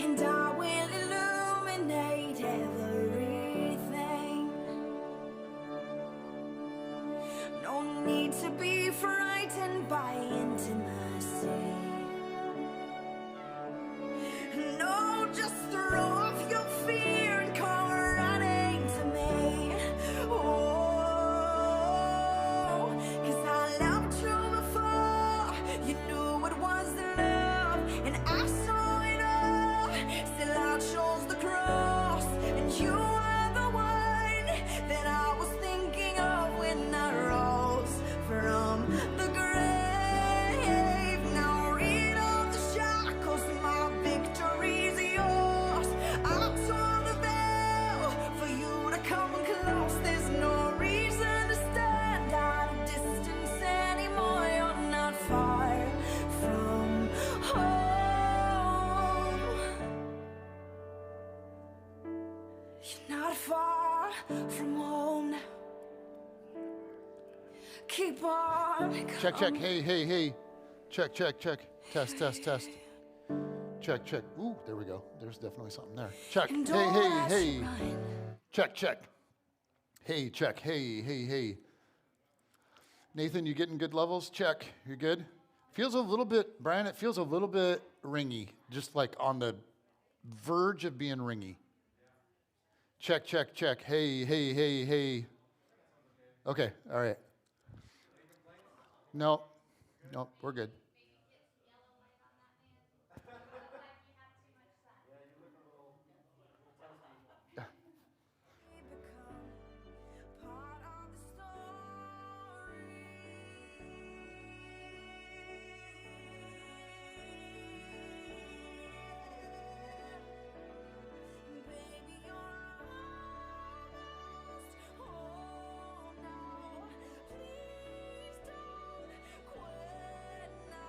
and I will illuminate everything. No need to be frightened by intimacy. No, just throw off your fear and come running to me. Oh, 'cause I loved you before you knew it was love, and I saw it all. Still I chose the cross, and you are the one that I was thinking of when I rose from the grave. Now rid of the shackles, my victory's yours. I tore the veil for you to come close. There's no reason to stand at a distance anymore. You're not far from home. You're not far from home. Keep on. Check, check. Hey, hey, hey. Check, check, check. Test, test, test. Check, check. Ooh, there we go. There's definitely something there. Check. And Hey, all hey, that's hey. right. Check, check. Hey, check. Hey, hey, hey. Nathan, you getting good levels? Check. You're good? Feels a little bit, Brian, it feels a little bit ringy, just like on the verge of being ringy. Check, check, check. Hey, hey, hey, hey. Okay, all right. No, no, we're good. Part of the story. Baby, you're almost home now. Please don't quit now.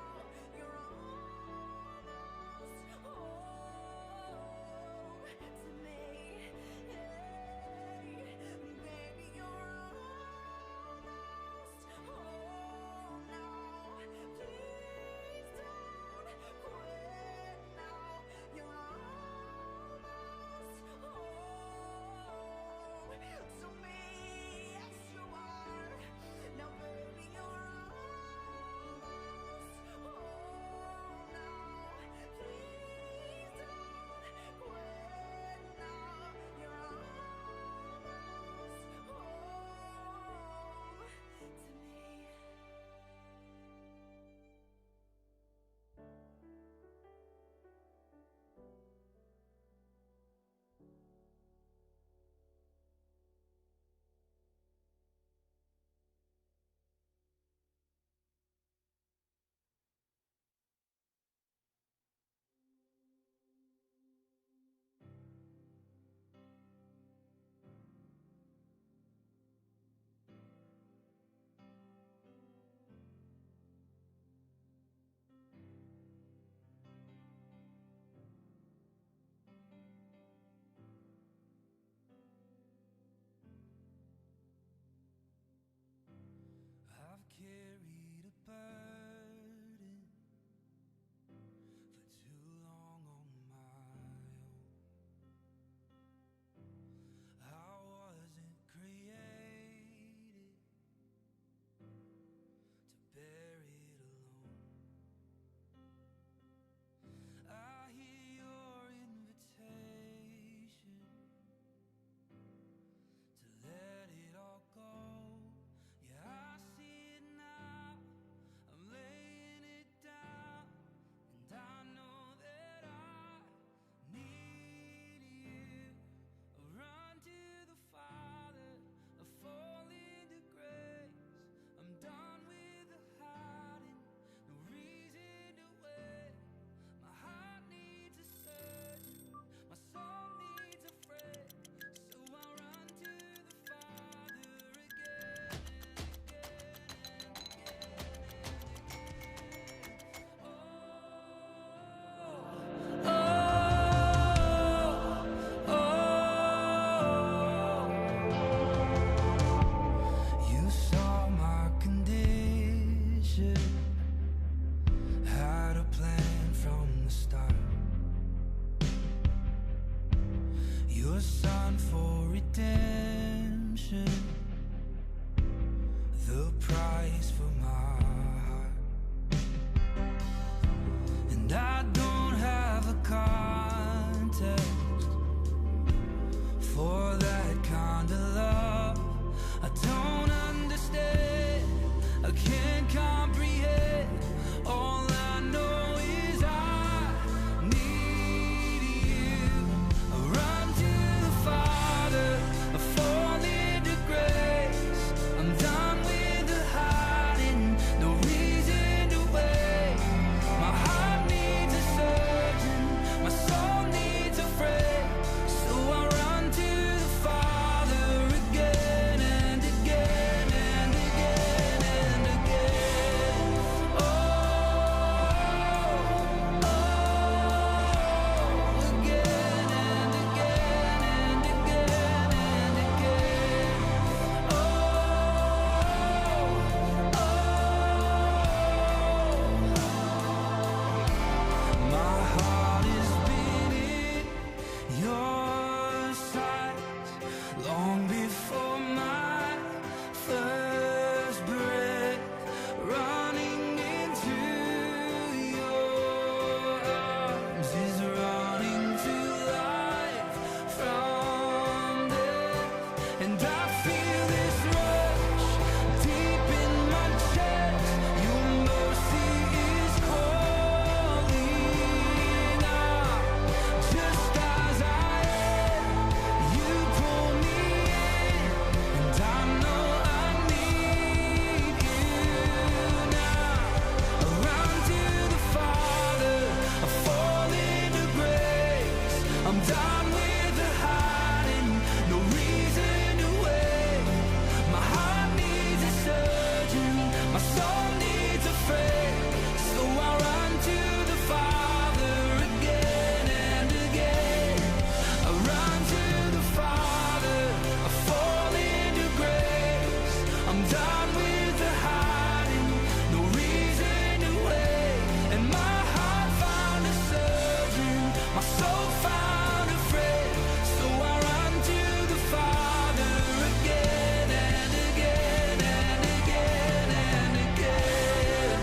My soul found a friend, so I run to the Father again and again and again and again.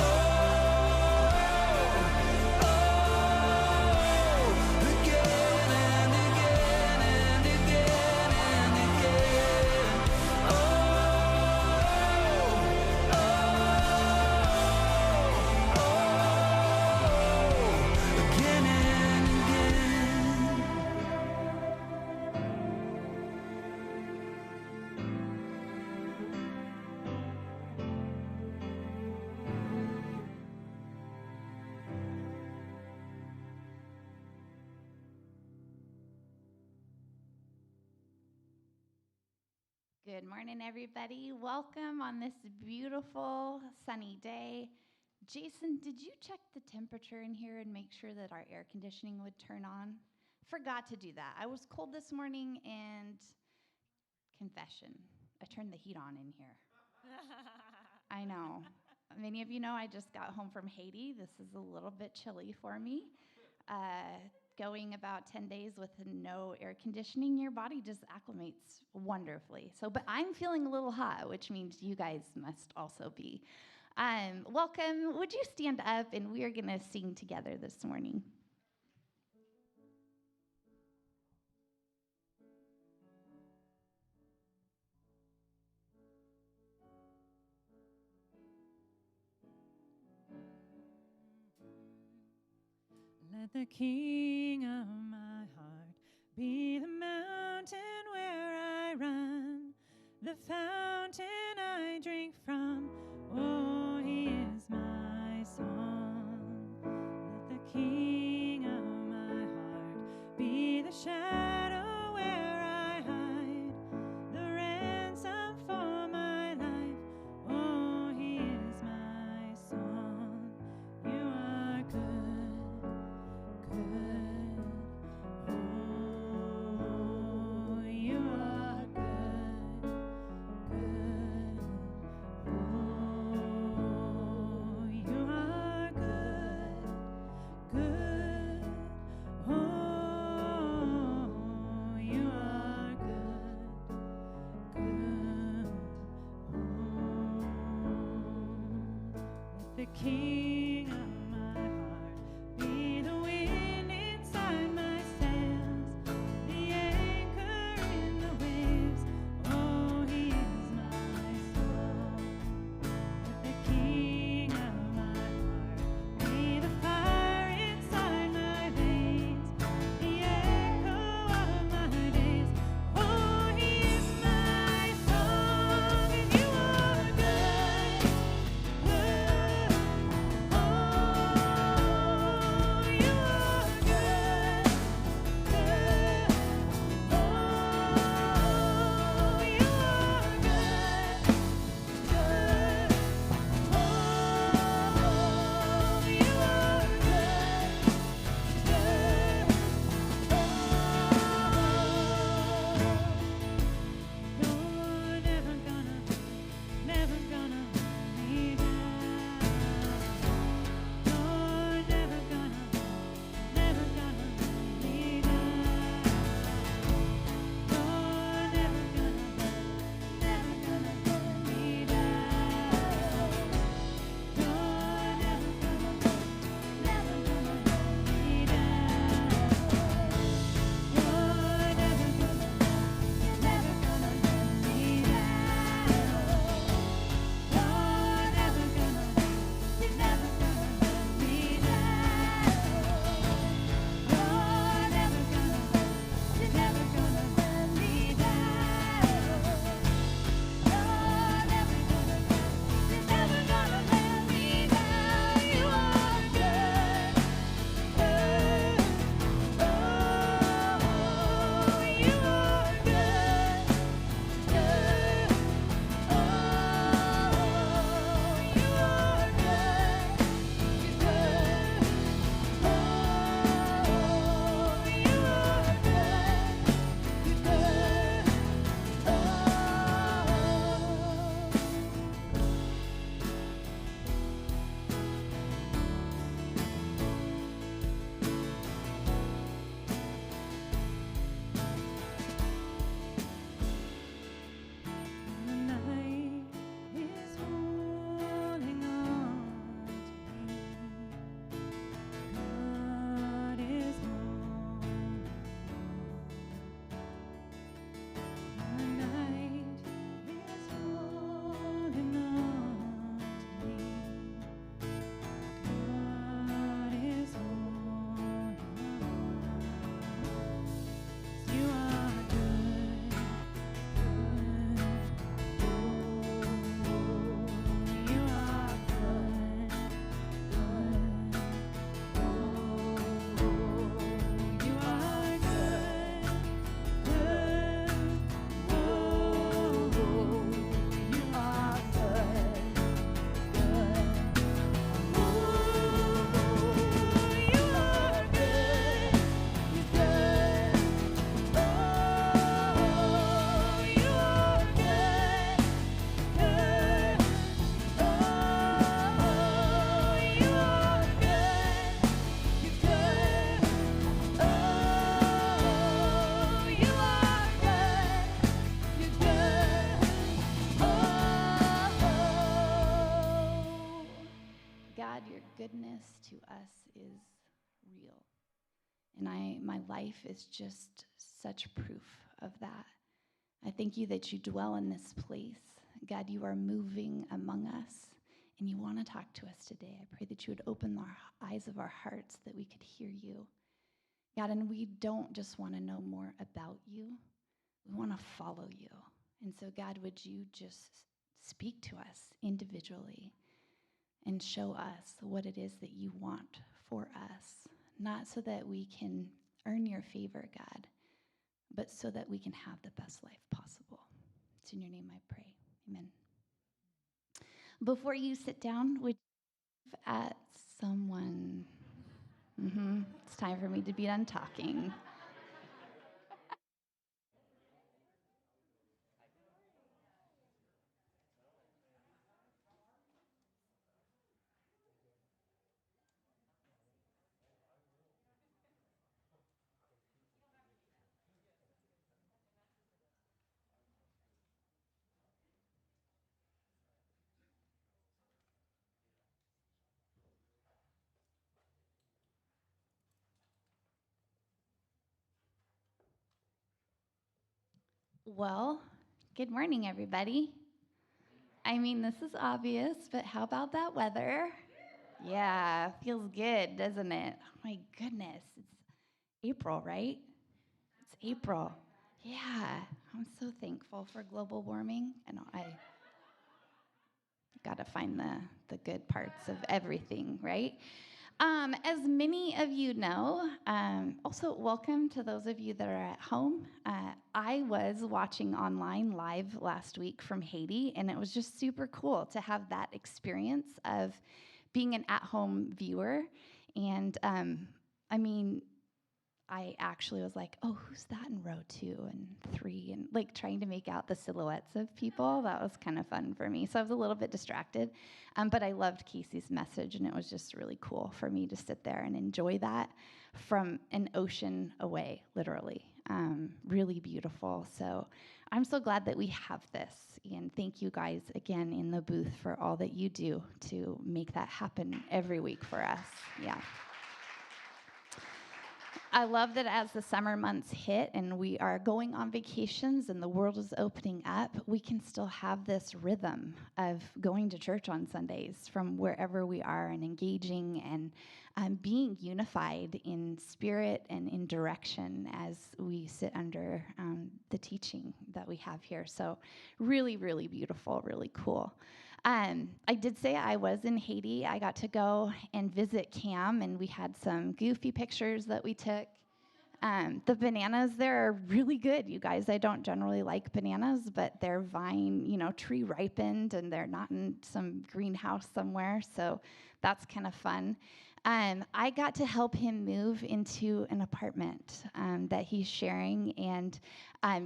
Oh, oh, again and again and again and again. Oh, again and again. Good morning, everybody. Welcome on this beautiful sunny day. Jason, did you check the temperature in here and make sure that our air conditioning would turn on? Forgot to do that. I was cold this morning, and confession, I turned the heat on in here. I know. Many of you know I just got home from Haiti. This is a little bit chilly for me. Going about 10 days with no air conditioning, your body just acclimates wonderfully. But I'm feeling a little hot, which means you guys must also be. Welcome. Would you stand up, and we are going to sing together this morning. Let the King of my heart be the mountain where I run, the fountain I drink from. Oh, he is my song. Let the King of my heart be the shadow where I hide, the ransom for my life. Oh, he is my song. You are good, good. Oh, you are good, good. Oh, you are good, good. Oh, you are good, good. Let the King of my heart be the wind inside my sails, the anchor in the waves. Oh, he is my song. Let the King of my heart be the fire inside my veins, the echo of my days. Oh, he is my song, and you are good, good. promise to us is real. And my life is just such proof of that. I thank you that you dwell in this place. God, you are moving among us, and you want to talk to us today. I pray that you would open the eyes of our hearts that we could hear you. God, and we don't just want to know more about you. We want to follow you. And so, God, would you just speak to us individually and show us what it is that you want for us, not so that we can earn your favor, God, but so that we can have the best life possible. It's in your name I pray. Amen. Before you sit down, would you wave at someone? It's time for me to be done talking. Well, good morning, everybody. I mean, this is obvious, but how about that weather? Yeah, feels good, doesn't it? Oh my goodness, it's April, right? It's April. Yeah, I'm so thankful for global warming. I got to find the good parts of everything, right? As many of you know, also welcome to those of you that are at home. I was watching online live last week from Haiti, and it was just super cool to have that experience of being an at-home viewer. And I mean, I actually was like, oh, who's that in row 2 and 3? And like trying to make out the silhouettes of people. That was kind of fun for me. So I was a little bit distracted. But I loved Casey's message, and it was just really cool for me to sit there and enjoy that from an ocean away, literally. Really beautiful. So I'm so glad that we have this. And thank you guys again in the booth for all that you do to make that happen every week for us. Yeah. I love that as the summer months hit and we are going on vacations and the world is opening up, we can still have this rhythm of going to church on Sundays from wherever we are and engaging and being unified in spirit and in direction as we sit under the teaching that we have here. So really, really beautiful, really cool. I did say I was in Haiti. I got to go and visit Cam, and we had some goofy pictures that we took. The bananas there are really good, you guys. I don't generally like bananas, but they're tree ripened, and they're not in some greenhouse somewhere, so that's kind of fun. I got to help him move into an apartment that he's sharing, and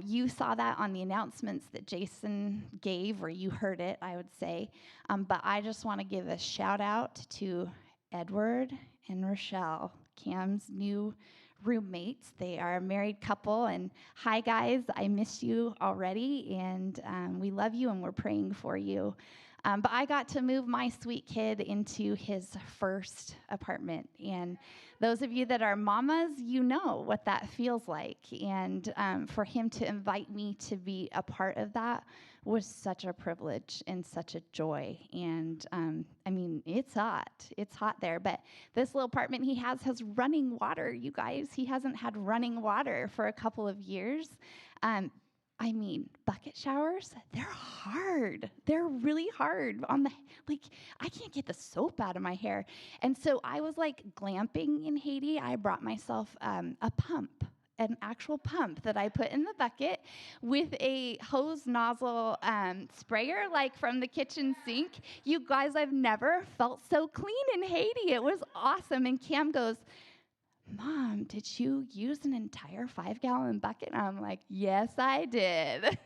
you saw that on the announcements that Jason gave, or you heard it, I would say. But I just want to give a shout out to Edward and Rochelle, Cam's new roommates. They are a married couple, and hi guys, I miss you already, and we love you and we're praying for you. But I got to move my sweet kid into his first apartment. And those of you that are mamas, you know what that feels like. And for him to invite me to be a part of that was such a privilege and such a joy. And I mean, it's hot. It's hot there. But this little apartment he has running water, you guys. He hasn't had running water for a couple of years. I mean, bucket showers, they're hard. They're really hard I can't get the soap out of my hair. And so I was like glamping in Haiti. I brought myself a pump, an actual pump that I put in the bucket with a hose nozzle sprayer, like from the kitchen sink. You guys, I've never felt so clean in Haiti. It was awesome. And Cam goes, Mom, did you use an entire 5-gallon bucket? And I'm like, yes, I did.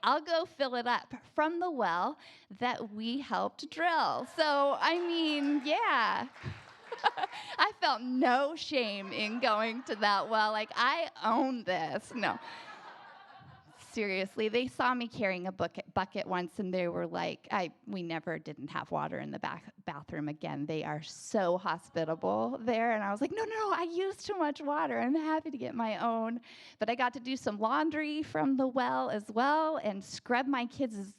I'll go fill it up from the well that we helped drill. So, I mean, yeah. I felt no shame in going to that well. Like, I own this. No. seriously, they saw me carrying a bucket once, and they were like, we never didn't have water in the bathroom again. They are so hospitable there. And I was like, no, I use too much water. I'm happy to get my own. But I got to do some laundry from the well as well and scrub my kids'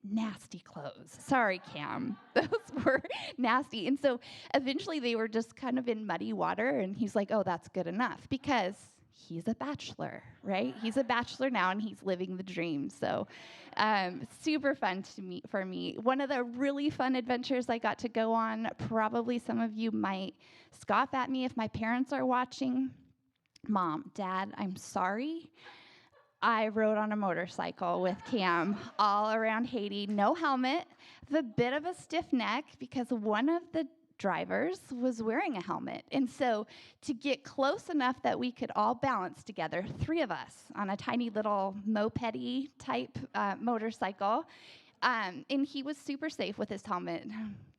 nasty clothes. Sorry, Cam. Those were nasty. And so eventually they were just kind of in muddy water, and he's like, oh, that's good enough, because he's a bachelor, right? He's a bachelor now, and he's living the dream. So super fun for me. One of the really fun adventures I got to go on, probably some of you might scoff at me if my parents are watching. Mom, Dad, I'm sorry. I rode on a motorcycle with Cam all around Haiti, no helmet, with a bit of a stiff neck because one of the drivers was wearing a helmet. And so to get close enough that we could all balance together, 3 of us on a tiny little moped-y type motorcycle, and he was super safe with his helmet.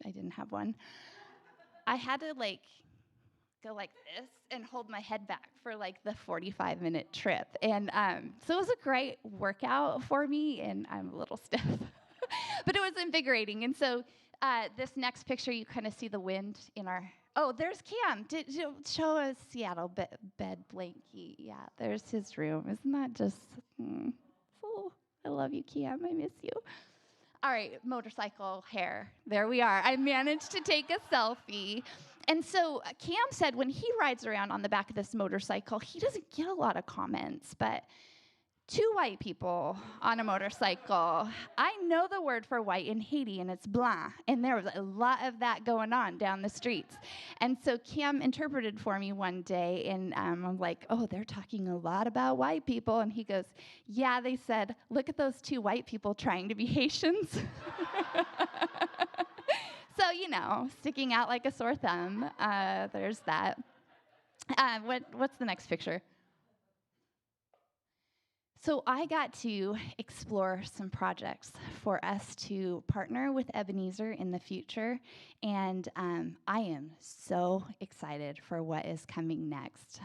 I didn't have one. I had to go like this and hold my head back for the 45-minute trip. And so it was a great workout for me, and I'm a little stiff, but it was invigorating. And so this next picture, you kind of see the wind in oh, there's Cam. Show a Seattle bed blankie. Yeah, there's his room. Isn't that just, oh, I love you, Cam. I miss you. All right, motorcycle hair. There we are. I managed to take a selfie. And so Cam said when he rides around on the back of this motorcycle, he doesn't get a lot of comments, but 2 white people on a motorcycle. I know the word for white in Haiti, and it's blanc, and there was a lot of that going on down the streets. And so Cam interpreted for me one day, and I'm like, oh, they're talking a lot about white people. And he goes, yeah, they said, look at those 2 white people trying to be Haitians. So, sticking out like a sore thumb, there's that. What's the next picture? So I got to explore some projects for us to partner with Ebenezer in the future, and I am so excited for what is coming next.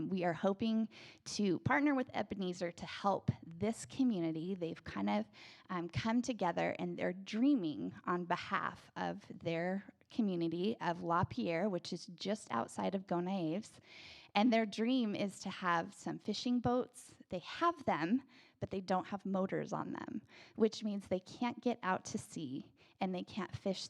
We are hoping to partner with Ebenezer to help this community. They've kind of come together, and they're dreaming on behalf of their community of La Pierre, which is just outside of Gonaives. And their dream is to have some fishing boats. They have them, but they don't have motors on them, which means they can't get out to sea, and they can't fish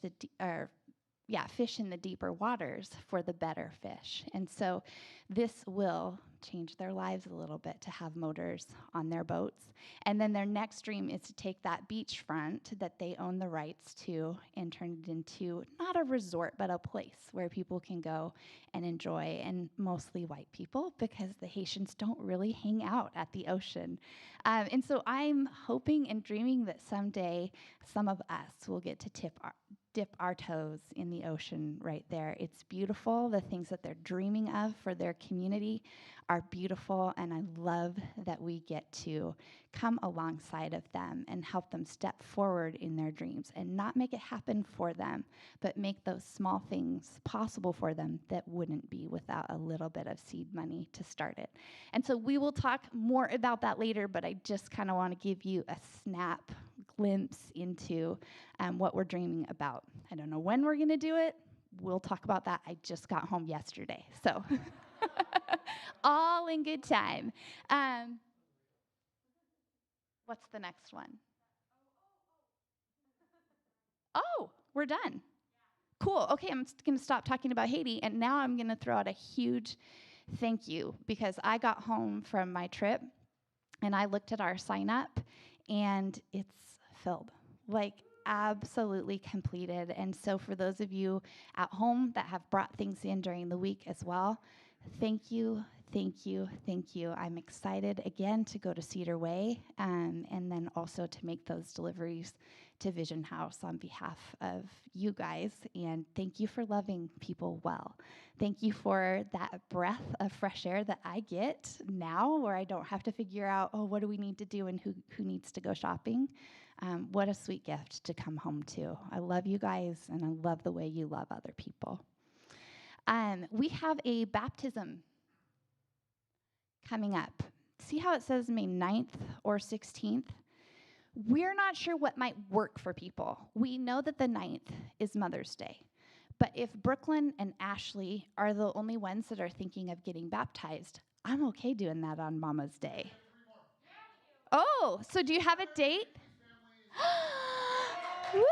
fish in the deeper waters for the better fish. And so this will change their lives a little bit to have motors on their boats. And then their next dream is to take that beachfront that they own the rights to and turn it into not a resort, but a place where people can go and enjoy, and mostly white people, because the Haitians don't really hang out at the ocean. And so I'm hoping and dreaming that someday some of us will get to dip our toes in the ocean right there. It's beautiful. The things that they're dreaming of for their community are beautiful, and I love that we get to come alongside of them and help them step forward in their dreams and not make it happen for them, but make those small things possible for them that wouldn't be without a little bit of seed money to start it. And so we will talk more about that later, but I just kind of want to give you a snap glimpse into what we're dreaming about. I don't know when we're going to do it. We'll talk about that. I just got home yesterday, so all in good time. What's the next one? Oh, we're done. Cool. Okay, I'm going to stop talking about Haiti, and now I'm going to throw out a huge thank you, because I got home from my trip, and I looked at our sign up, and it's filled. Absolutely completed. And so for those of you at home that have brought things in during the week as well, thank you, thank you, thank you. I'm excited again to go to Cedar Way, and then also to make those deliveries to Vision House on behalf of you guys. And thank you for loving people well. Thank you for that breath of fresh air that I get now, where I don't have to figure out, oh, what do we need to do and who needs to go shopping. What a sweet gift to come home to. I love you guys, and I love the way you love other people. We have a baptism coming up. see how it says May 9th or 16th? We're not sure what might work for people. We know that the 9th is Mother's Day. But if Brooklyn and Ashley are the only ones that are thinking of getting baptized, I'm okay doing that on Mama's Day. Oh, so do you have a date? Woo!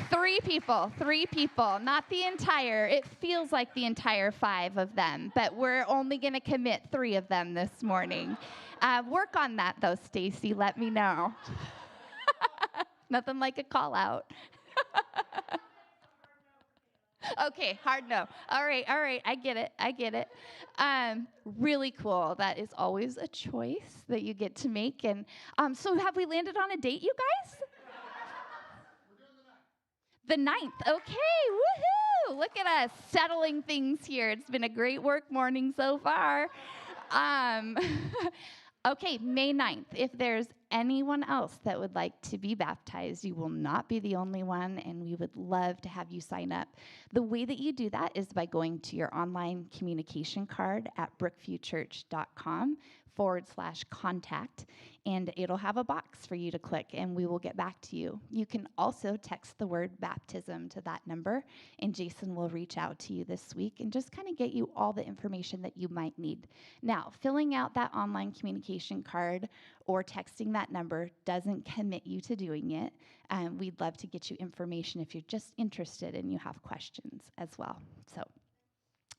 Three people, not the entire. It feels like the entire 5 of them, but we're only going to commit 3 of them this morning. Work on that, though, Stacy. Let me know. Nothing like a call out. Okay, hard no. All right. I get it. Really cool. That is always a choice that you get to make. And so have we landed on a date, you guys? The 9th. Okay, woohoo! Look at us settling things here. It's been a great work morning so far. Okay, May 9th. If there's anyone else that would like to be baptized, you will not be the only one, and we would love to have you sign up. The way that you do that is by going to your online communication card at brookviewchurch.com/contact, and it'll have a box for you to click, and we will get back to you. You can also text the word baptism to that number, and Jason will reach out to you this week and just kind of get you all the information that you might need. Now, filling out that online communication card or texting that number doesn't commit you to doing it. We'd love to get you information if you're just interested and you have questions as well. So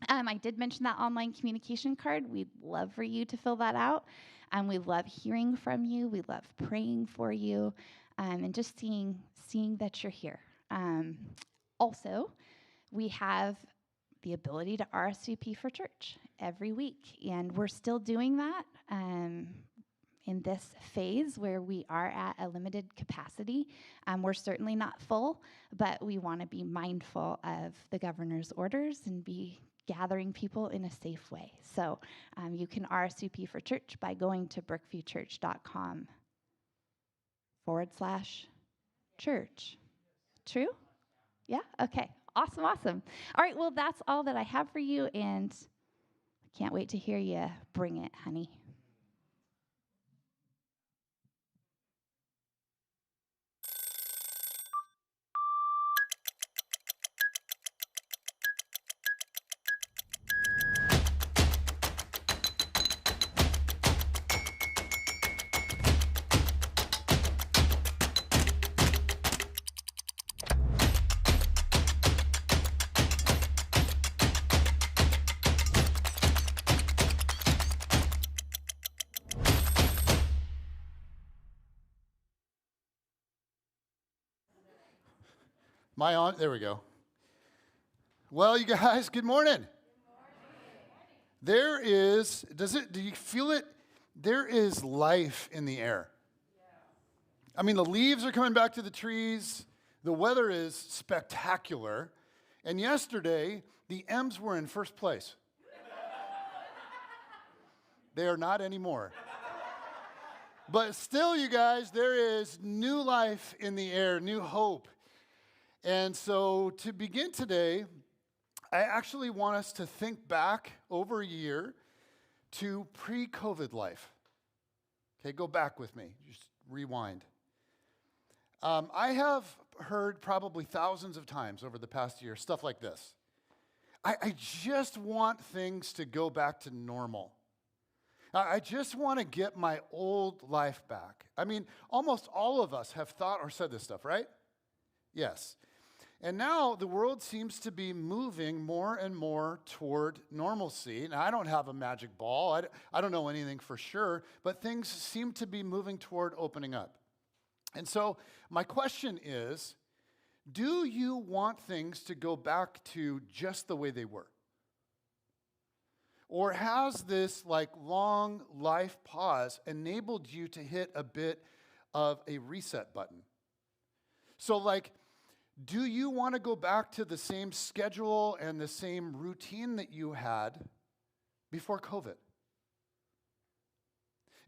I did mention that online communication card. We'd love for you to fill that out. We love hearing from you. We love praying for you, and just seeing that you're here. Also, we have the ability to RSVP for church every week, and we're still doing that in this phase where we are at a limited capacity. We're certainly not full, but we want to be mindful of the governor's orders and be gathering people in a safe way. So you can RSVP for church by going to brookviewchurch.com/church. True? Yeah? Okay. Awesome. All right, well, that's all that I have for you, and I can't wait to hear you bring it, honey. There we go. Well, you guys, good morning. Do you feel it? There is life in the air. I mean, the leaves are coming back to the trees. The weather is spectacular. And yesterday, the M's were in first place. They are not anymore. But still, you guys, there is new life in the air, new hope. And so to begin today, I actually want us to think back over a year to pre-COVID life. Okay, go back with me. Just rewind. I have heard probably thousands of times over the past year stuff like this. I just want things to go back to normal. I just want to get my old life back. I mean, almost all of us have thought or said this stuff, right? Yes. And now the world seems to be moving more and more toward normalcy. Now, I don't have a magic ball. I don't know anything for sure, but things seem to be moving toward opening up. And so my question is, do you want things to go back to just the way they were? Or has this long life pause enabled you to hit a bit of a reset button? So do you want to go back to the same schedule and the same routine that you had before COVID?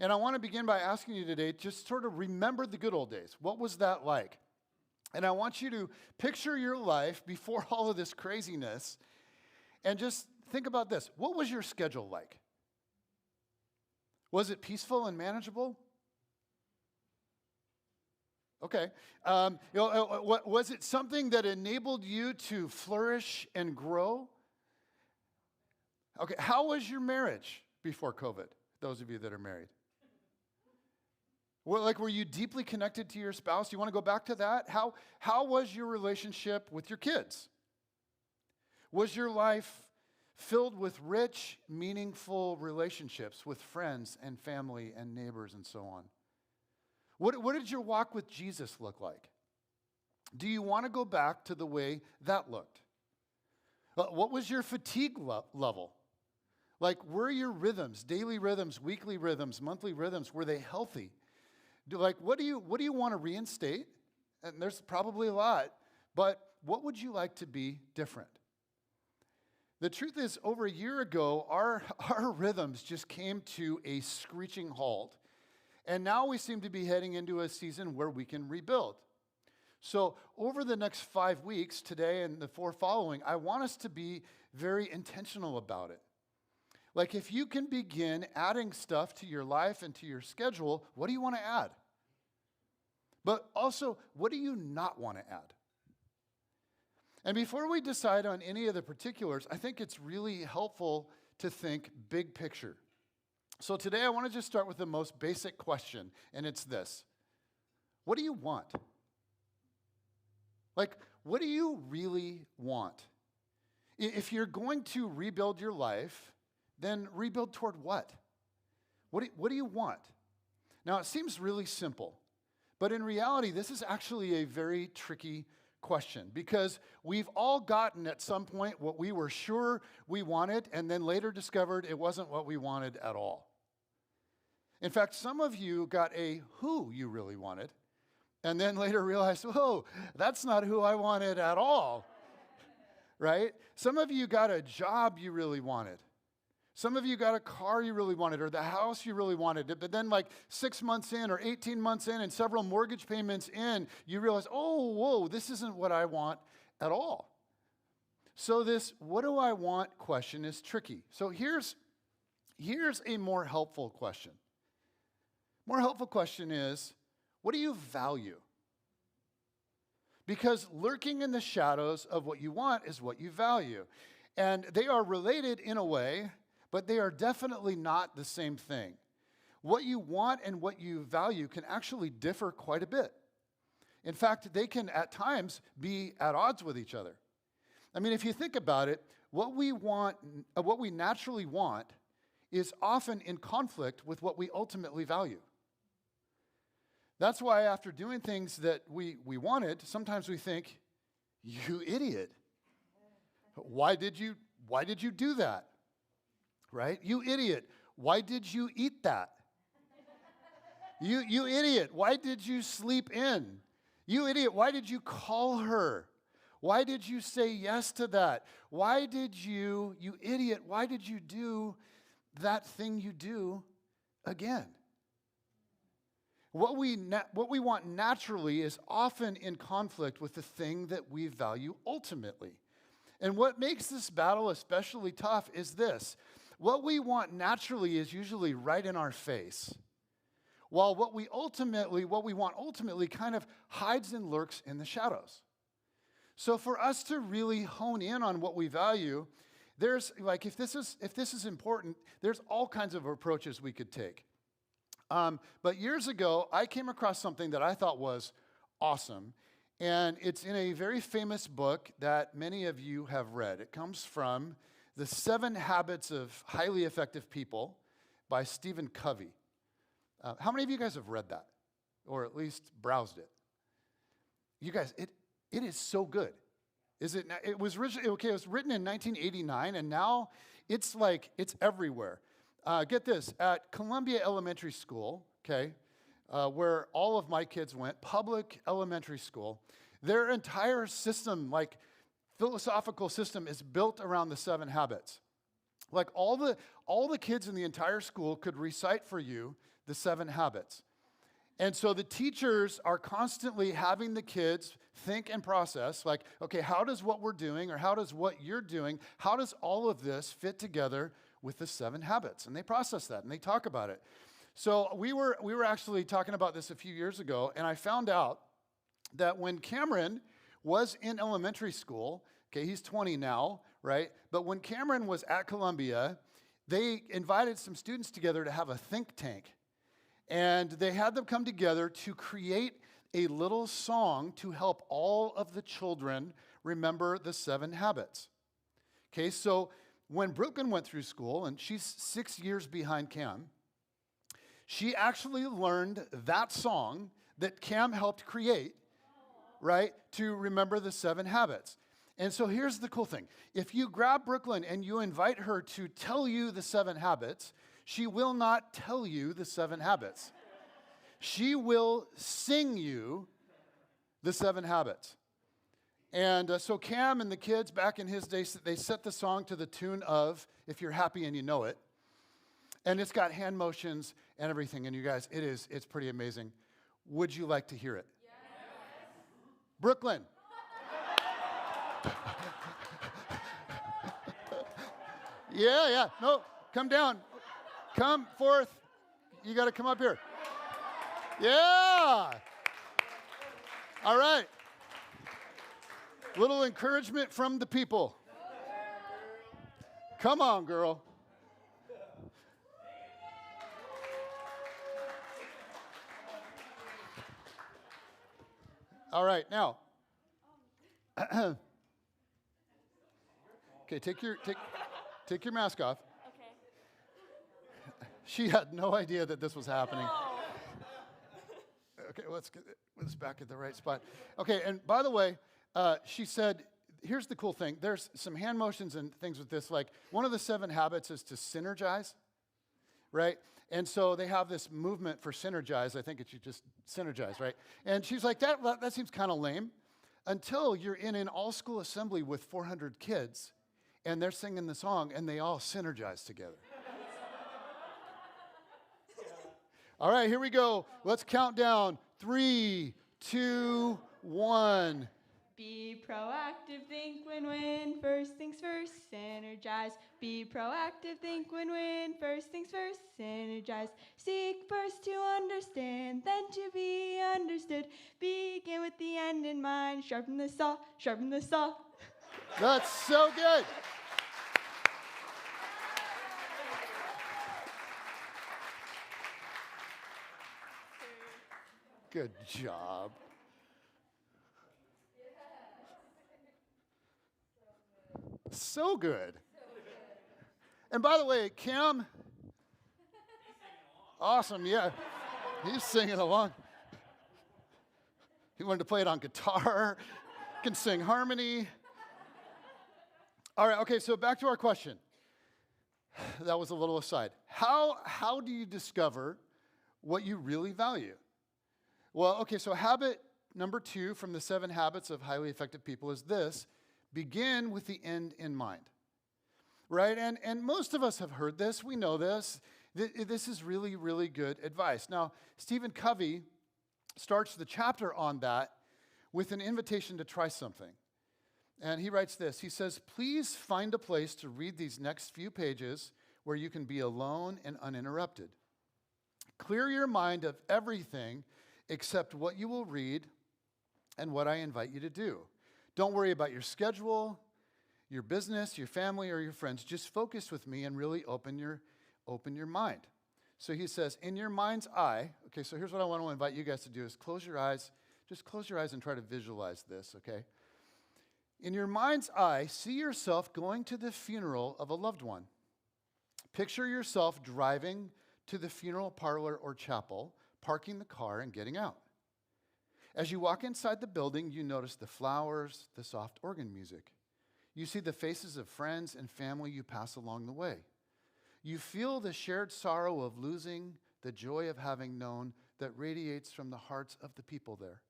And I want to begin by asking you today, just sort of remember the good old days. What was that like? And I want you to picture your life before all of this craziness and just think about this. What was your schedule like? Was it peaceful and manageable? Okay. Was it something that enabled you to flourish and grow? Okay. How was your marriage before COVID? Those of you that are married. Well, were you deeply connected to your spouse? You want to go back to that? How was your relationship with your kids? Was your life filled with rich, meaningful relationships with friends and family and neighbors and so on? What did your walk with Jesus look like? Do you want to go back to the way that looked? What was your fatigue level? Were your rhythms, daily rhythms, weekly rhythms, monthly rhythms, were they healthy? What do you want to reinstate? And there's probably a lot, but what would you like to be different? The truth is, over a year ago, our rhythms just came to a screeching halt. And now we seem to be heading into a season where we can rebuild. So over the next 5 weeks, today and the 4 following, I want us to be very intentional about it. If you can begin adding stuff to your life and to your schedule, what do you want to add? But also, what do you not want to add? And before we decide on any of the particulars, I think it's really helpful to think big picture. So today I want to just start with the most basic question, and it's this. What do you want? What do you really want? If you're going to rebuild your life, then rebuild toward what? What do you want? Now, it seems really simple, but in reality, this is actually a very tricky question because we've all gotten at some point what we were sure we wanted and then later discovered it wasn't what we wanted at all. In fact, some of you got a who you really wanted and then later realized, oh, that's not who I wanted at all, right? Some of you got a job you really wanted. Some of you got a car you really wanted or the house you really wanted, but then 6 months in or 18 months in and several mortgage payments in, you realize, oh, whoa, this isn't what I want at all. So this what do I want question is tricky. So here's a more helpful question. More helpful question is, what do you value? Because lurking in the shadows of what you want is what you value. And they are related in a way, but they are definitely not the same thing. What you want and what you value can actually differ quite a bit. In fact, they can at times be at odds with each other. I mean, if you think about it, what we naturally want is often in conflict with what we ultimately value. That's why after doing things that we wanted, sometimes we think, you idiot. Why did you do that? Right? You idiot. Why did you eat that? You idiot. Why did you sleep in? You idiot. Why did you call her? Why did you say yes to that? You idiot, why did you do that thing you do again? What we want naturally is often in conflict with the thing that we value ultimately. And what makes this battle especially tough is this. What we want naturally is usually right in our face, while what we want ultimately kind of hides and lurks in the shadows. So for us to really hone in on what we value, there's if this is important, there's all kinds of approaches we could take. But years ago, I came across something that I thought was awesome, and it's in a very famous book that many of you have read. It comes from The 7 Habits of Highly Effective People by Stephen Covey. How many of you guys have read that, or at least browsed it? You guys, it is so good. Is it? It was written in 1989, and now it's everywhere. Get this, at Columbia Elementary School, where all of my kids went, public elementary school, their entire system, philosophical system is built around the 7 habits. All the kids in the entire school could recite for you the 7 habits. And so the teachers are constantly having the kids think and process, okay, how does what we're doing or how does what you're doing, how does all of this fit together with the 7 habits. And they process that and they talk about it. So we were actually talking about this a few years ago, and I found out that when Cameron was in elementary school, okay, he's 20 now, right? But when Cameron was at Columbia, they invited some students together to have a think tank. And they had them come together to create a little song to help all of the children remember the 7 habits. Okay, so when Brooklyn went through school, and she's 6 years behind Cam, she actually learned that song that Cam helped create, right, to remember the 7 habits. And so here's the cool thing. If you grab Brooklyn and you invite her to tell you the 7 habits, she will not tell you the 7 habits. She will sing you the 7 habits. And so Cam and the kids back in his day, they set the song to the tune of If You're Happy and You Know It. And it's got hand motions and everything. And you guys, it's pretty amazing. Would you like to hear it? Yes. Brooklyn. Yeah. No, come down. Come forth. You got to come up here. Yeah. All right. Little encouragement from the people. Come on, girl. All right, now. Okay, take your mask off. Okay. She had no idea that this was happening. Okay, let's get this back at the right spot. Okay, and by the way, she said, here's the cool thing. There's some hand motions and things with this. Like, one of the 7 habits is to synergize, right? And so they have this movement for synergize. I think it should just synergize, right? And she's like, that seems kind of lame. Until you're in an all-school assembly with 400 kids, and they're singing the song, and they all synergize together. All right, here we go. Let's count down. 3, 2, 1. Be proactive, think win-win, first things first, synergize. Be proactive, think win-win, first things first, synergize. Seek first to understand, then to be understood. Begin with the end in mind, sharpen the saw, sharpen the saw. That's so good. Good job. So good. And by the way, Cam, awesome, yeah. He's singing along. He wanted to play it on guitar, can sing harmony. All right, okay, so back to our question. That was a little aside. How do you discover what you really value? Well, okay, so habit number 2 from the 7 habits of highly effective people is this: begin with the end in mind, right? And most of us have heard this. We know this. This is really, really good advice. Now, Stephen Covey starts the chapter on that with an invitation to try something. And he writes this. He says, please find a place to read these next few pages where you can be alone and uninterrupted. Clear your mind of everything except what you will read and what I invite you to do. Don't worry about your schedule, your business, your family, or your friends. Just focus with me and really open your mind. So he says, in your mind's eye, okay, so here's what I want to invite you guys to do is close your eyes. Just close your eyes and try to visualize this, okay? In your mind's eye, see yourself going to the funeral of a loved one. Picture yourself driving to the funeral parlor or chapel, parking the car and getting out. As you walk inside the building, you notice the flowers, the soft organ music. You see the faces of friends and family you pass along the way. You feel the shared sorrow of losing, the joy of having known that radiates from the hearts of the people there.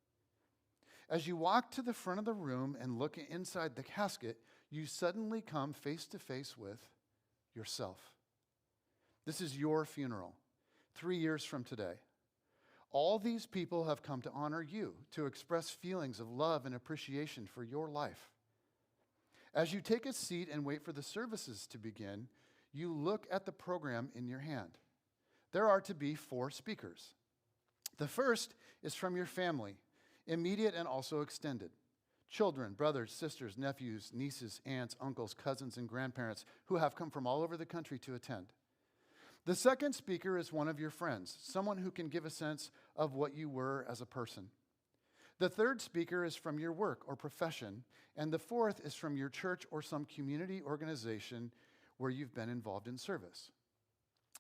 As you walk to the front of the room and look inside the casket, you suddenly come face to face with yourself. This is your funeral, 3 years from today. All these people have come to honor you, to express feelings of love and appreciation for your life. As you take a seat and wait for the services to begin, you look at the program in your hand. There are to be 4 speakers. The first is from your family, immediate and also extended. Children, brothers, sisters, nephews, nieces, aunts, uncles, cousins, and grandparents who have come from all over the country to attend. The second speaker is one of your friends, someone who can give a sense of what you were as a person. The third speaker is from your work or profession, and the fourth is from your church or some community organization where you've been involved in service.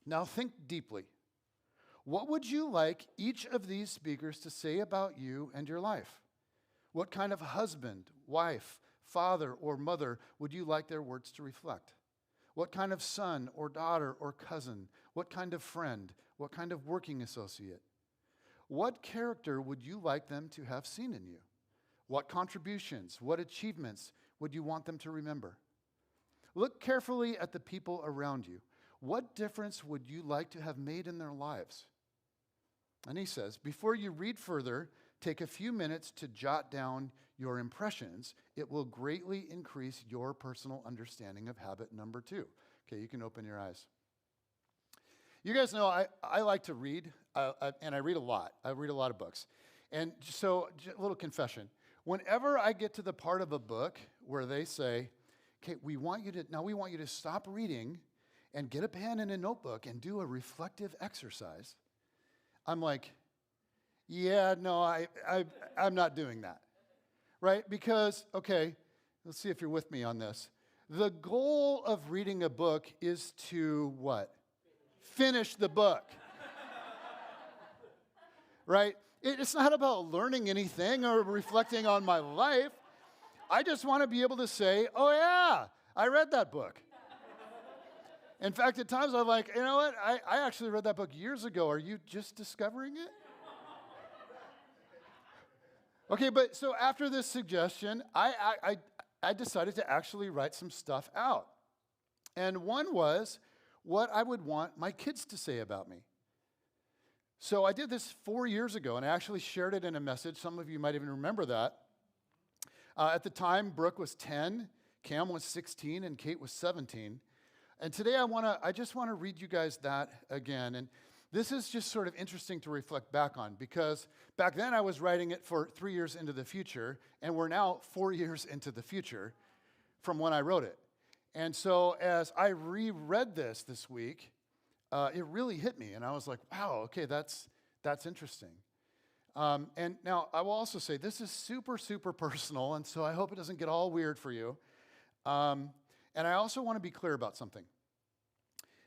Now think deeply. What would you like each of these speakers to say about you and your life? What kind of husband, wife, father, or mother would you like their words to reflect? What kind of son or daughter or cousin? What kind of friend? What kind of working associate? What character would you like them to have seen in you? What contributions, what achievements would you want them to remember? Look carefully at the people around you. What difference would you like to have made in their lives? And he says, before you read further, take a few minutes to jot down your impressions. It will greatly increase your personal understanding of habit number 2. Okay, you can open your eyes. You guys know I like to read, and I read a lot. I read a lot of books. And so, a little confession. Whenever I get to the part of a book where they say, okay, we want you to stop reading and get a pen and a notebook and do a reflective exercise, I'm like, yeah, no, I'm not doing that, right? Because, okay, let's see if you're with me on this. The goal of reading a book is to what? Finish the book, right? It's not about learning anything or reflecting on my life. I just want to be able to say, oh yeah, I read that book. In fact, at times I'm like, you know what? I actually read that book years ago. Are you just discovering it? Okay, but so after this suggestion, I decided to actually write some stuff out. And one was what I would want my kids to say about me. So I did this 4 years ago, and I actually shared it in a message. Some of you might even remember that. At the time, Brooke was 10, Cam was 16, and Kate was 17. And today I just want to read you guys that again. And this is just sort of interesting to reflect back on, because back then I was writing it for 3 years into the future, and we're now 4 years into the future from when I wrote it. And so as I reread this week, it really hit me, and I was like, wow, okay, that's interesting. And now I will also say this is super, super personal, and so I hope it doesn't get all weird for you. And I also want to be clear about something.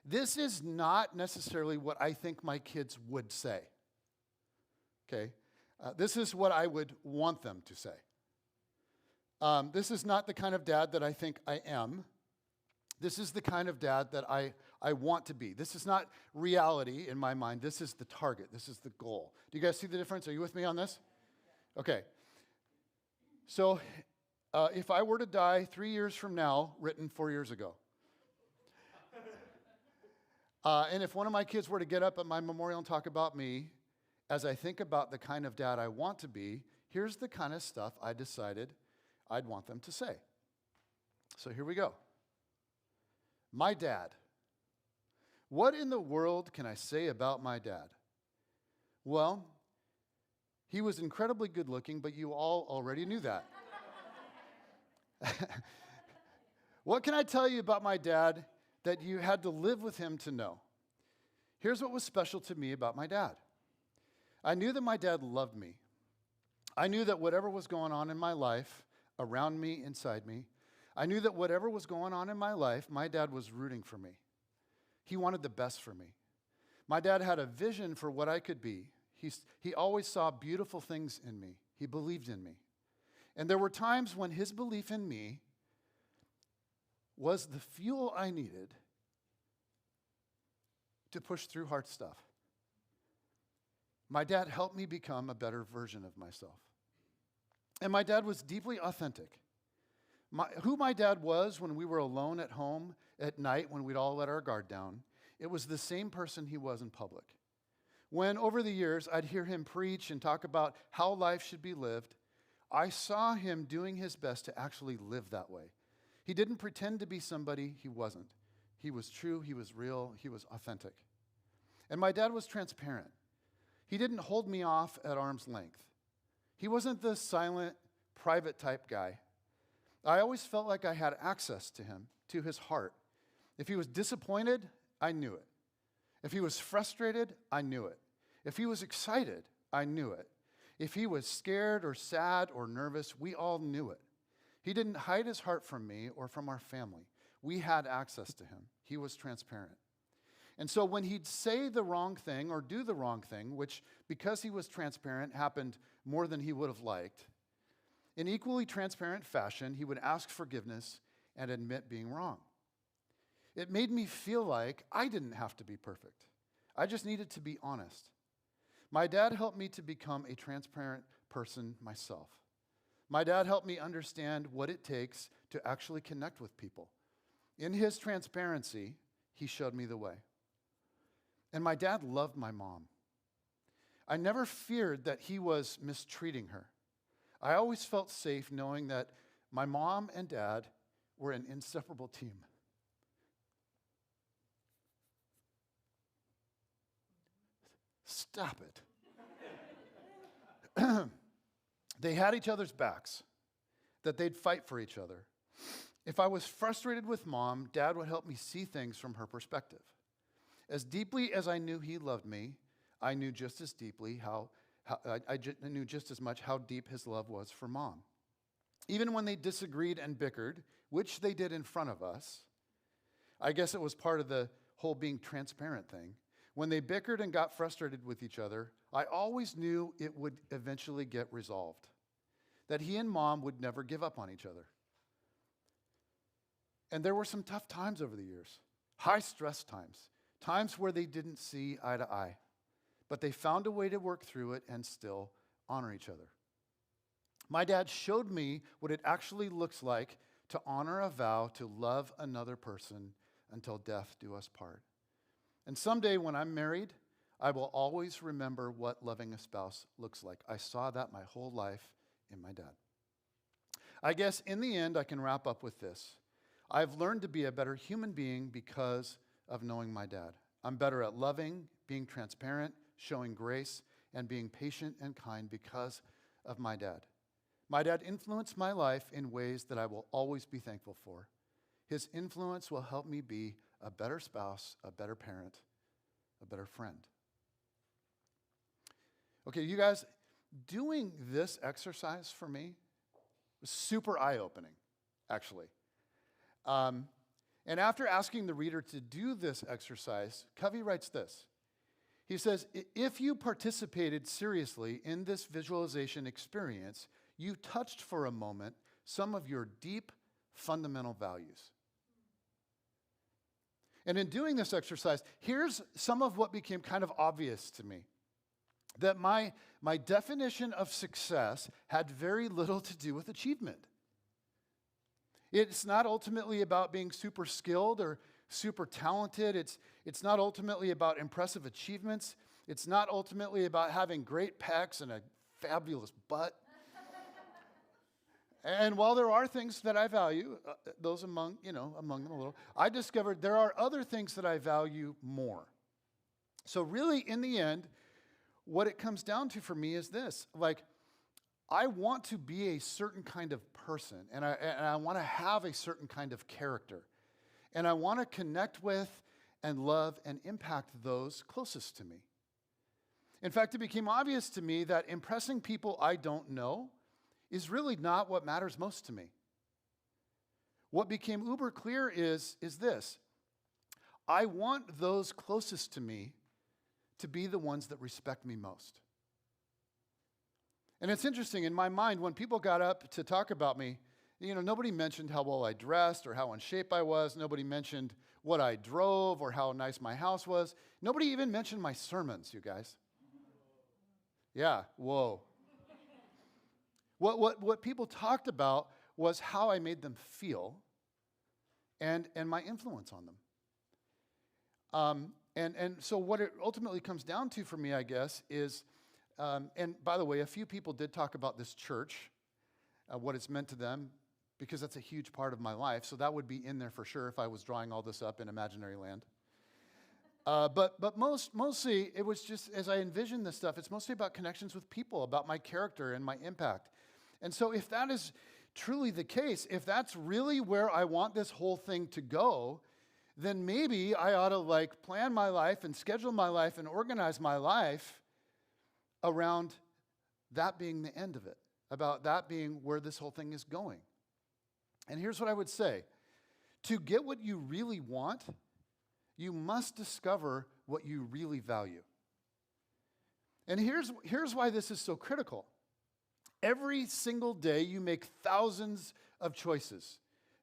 This is not necessarily what I think my kids would say, okay? This is what I would want them to say. This is not the kind of dad that I think I am. This is the kind of dad that I want to be. This is not reality in my mind. This is the target. This is the goal. Do you guys see the difference? Are you with me on this? Okay. So if I were to die 3 years from now, written 4 years ago, and if one of my kids were to get up at my memorial and talk about me, as I think about the kind of dad I want to be, here's the kind of stuff I decided I'd want them to say. So here we go. My dad. What in the world can I say about my dad? Well, he was incredibly good looking, but you all already knew that. What can I tell you about my dad that you had to live with him to know? Here's what was special to me about my dad. I knew that my dad loved me. I knew that whatever was going on in my life, around me, inside me, I knew that whatever was going on in my life, my dad was rooting for me. He wanted the best for me. My dad had a vision for what I could be. He always saw beautiful things in me. He believed in me. And there were times when his belief in me was the fuel I needed to push through hard stuff. My dad helped me become a better version of myself. And my dad was deeply authentic. Who my dad was when we were alone at home at night when we'd all let our guard down, it was the same person he was in public. When over the years I'd hear him preach and talk about how life should be lived, I saw him doing his best to actually live that way. He didn't pretend to be somebody he wasn't. He was true, he was real, he was authentic. And my dad was transparent. He didn't hold me off at arm's length. He wasn't the silent, private type guy. I always felt like I had access to him, to his heart. If he was disappointed, I knew it. If he was frustrated, I knew it. If he was excited, I knew it. If he was scared or sad or nervous, we all knew it. He didn't hide his heart from me or from our family. We had access to him. He was transparent. And so when he'd say the wrong thing or do the wrong thing, which because he was transparent happened more than he would have liked, in equally transparent fashion, he would ask forgiveness and admit being wrong. It made me feel like I didn't have to be perfect. I just needed to be honest. My dad helped me to become a transparent person myself. My dad helped me understand what it takes to actually connect with people. In his transparency, he showed me the way. And my dad loved my mom. I never feared that he was mistreating her. I always felt safe knowing that my mom and dad were an inseparable team. Stop it. They had each other's backs, that they'd fight for each other. If I was frustrated with mom, dad would help me see things from her perspective. As deeply as I knew he loved me, I knew just as deeply I knew just as much how deep his love was for mom. Even when they disagreed and bickered, which they did in front of us, I guess it was part of the whole being transparent thing. When they bickered and got frustrated with each other, I always knew it would eventually get resolved, that he and mom would never give up on each other. And there were some tough times over the years, high stress times, times where they didn't see eye to eye, but they found a way to work through it and still honor each other. My dad showed me what it actually looks like to honor a vow to love another person until death do us part. And someday when I'm married, I will always remember what loving a spouse looks like. I saw that my whole life in my dad. I guess in the end, I can wrap up with this. I've learned to be a better human being because of knowing my dad. I'm better at loving, being transparent, showing grace, and being patient and kind because of my dad. My dad influenced my life in ways that I will always be thankful for. His influence will help me be a better spouse, a better parent, a better friend. Okay, you guys, doing this exercise for me was super eye-opening, actually. And after asking the reader to do this exercise, Covey writes this. He says, if you participated seriously in this visualization experience, you touched for a moment some of your deep fundamental values. And in doing this exercise, here's some of what became kind of obvious to me. That my definition of success had very little to do with achievement. It's not ultimately about being super skilled or super talented. It's not ultimately about impressive achievements. It's not ultimately about having great pecs and a fabulous butt. And while there are things that I value, those among them a little, I discovered there are other things that I value more. So really, in the end, what it comes down to for me is this. Like, I want to be a certain kind of person, and I want to have a certain kind of character. And I want to connect with and love and impact those closest to me. In fact, it became obvious to me that impressing people I don't know is really not what matters most to me. What became uber clear is this. I want those closest to me to be the ones that respect me most. And it's interesting, in my mind, when people got up to talk about me, nobody mentioned how well I dressed or how in shape I was. Nobody mentioned what I drove or how nice my house was. Nobody even mentioned my sermons, you guys. Yeah, whoa. What people talked about was how I made them feel and my influence on them. And so what it ultimately comes down to for me, I guess, is, and by the way, a few people did talk about this church, what it's meant to them. because that's a huge part of my life. So that would be in there for sure if I was drawing all this up in imaginary land. But mostly, it was just, as I envisioned this stuff, it's mostly about connections with people, about my character and my impact. And so if that is truly the case, if that's really where I want this whole thing to go, then maybe I ought to plan my life and schedule my life and organize my life around that being the end of it, about that being where this whole thing is going. And here's what I would say. To get what you really want, you must discover what you really value. And here's why this is so critical. Every single day you make thousands of choices.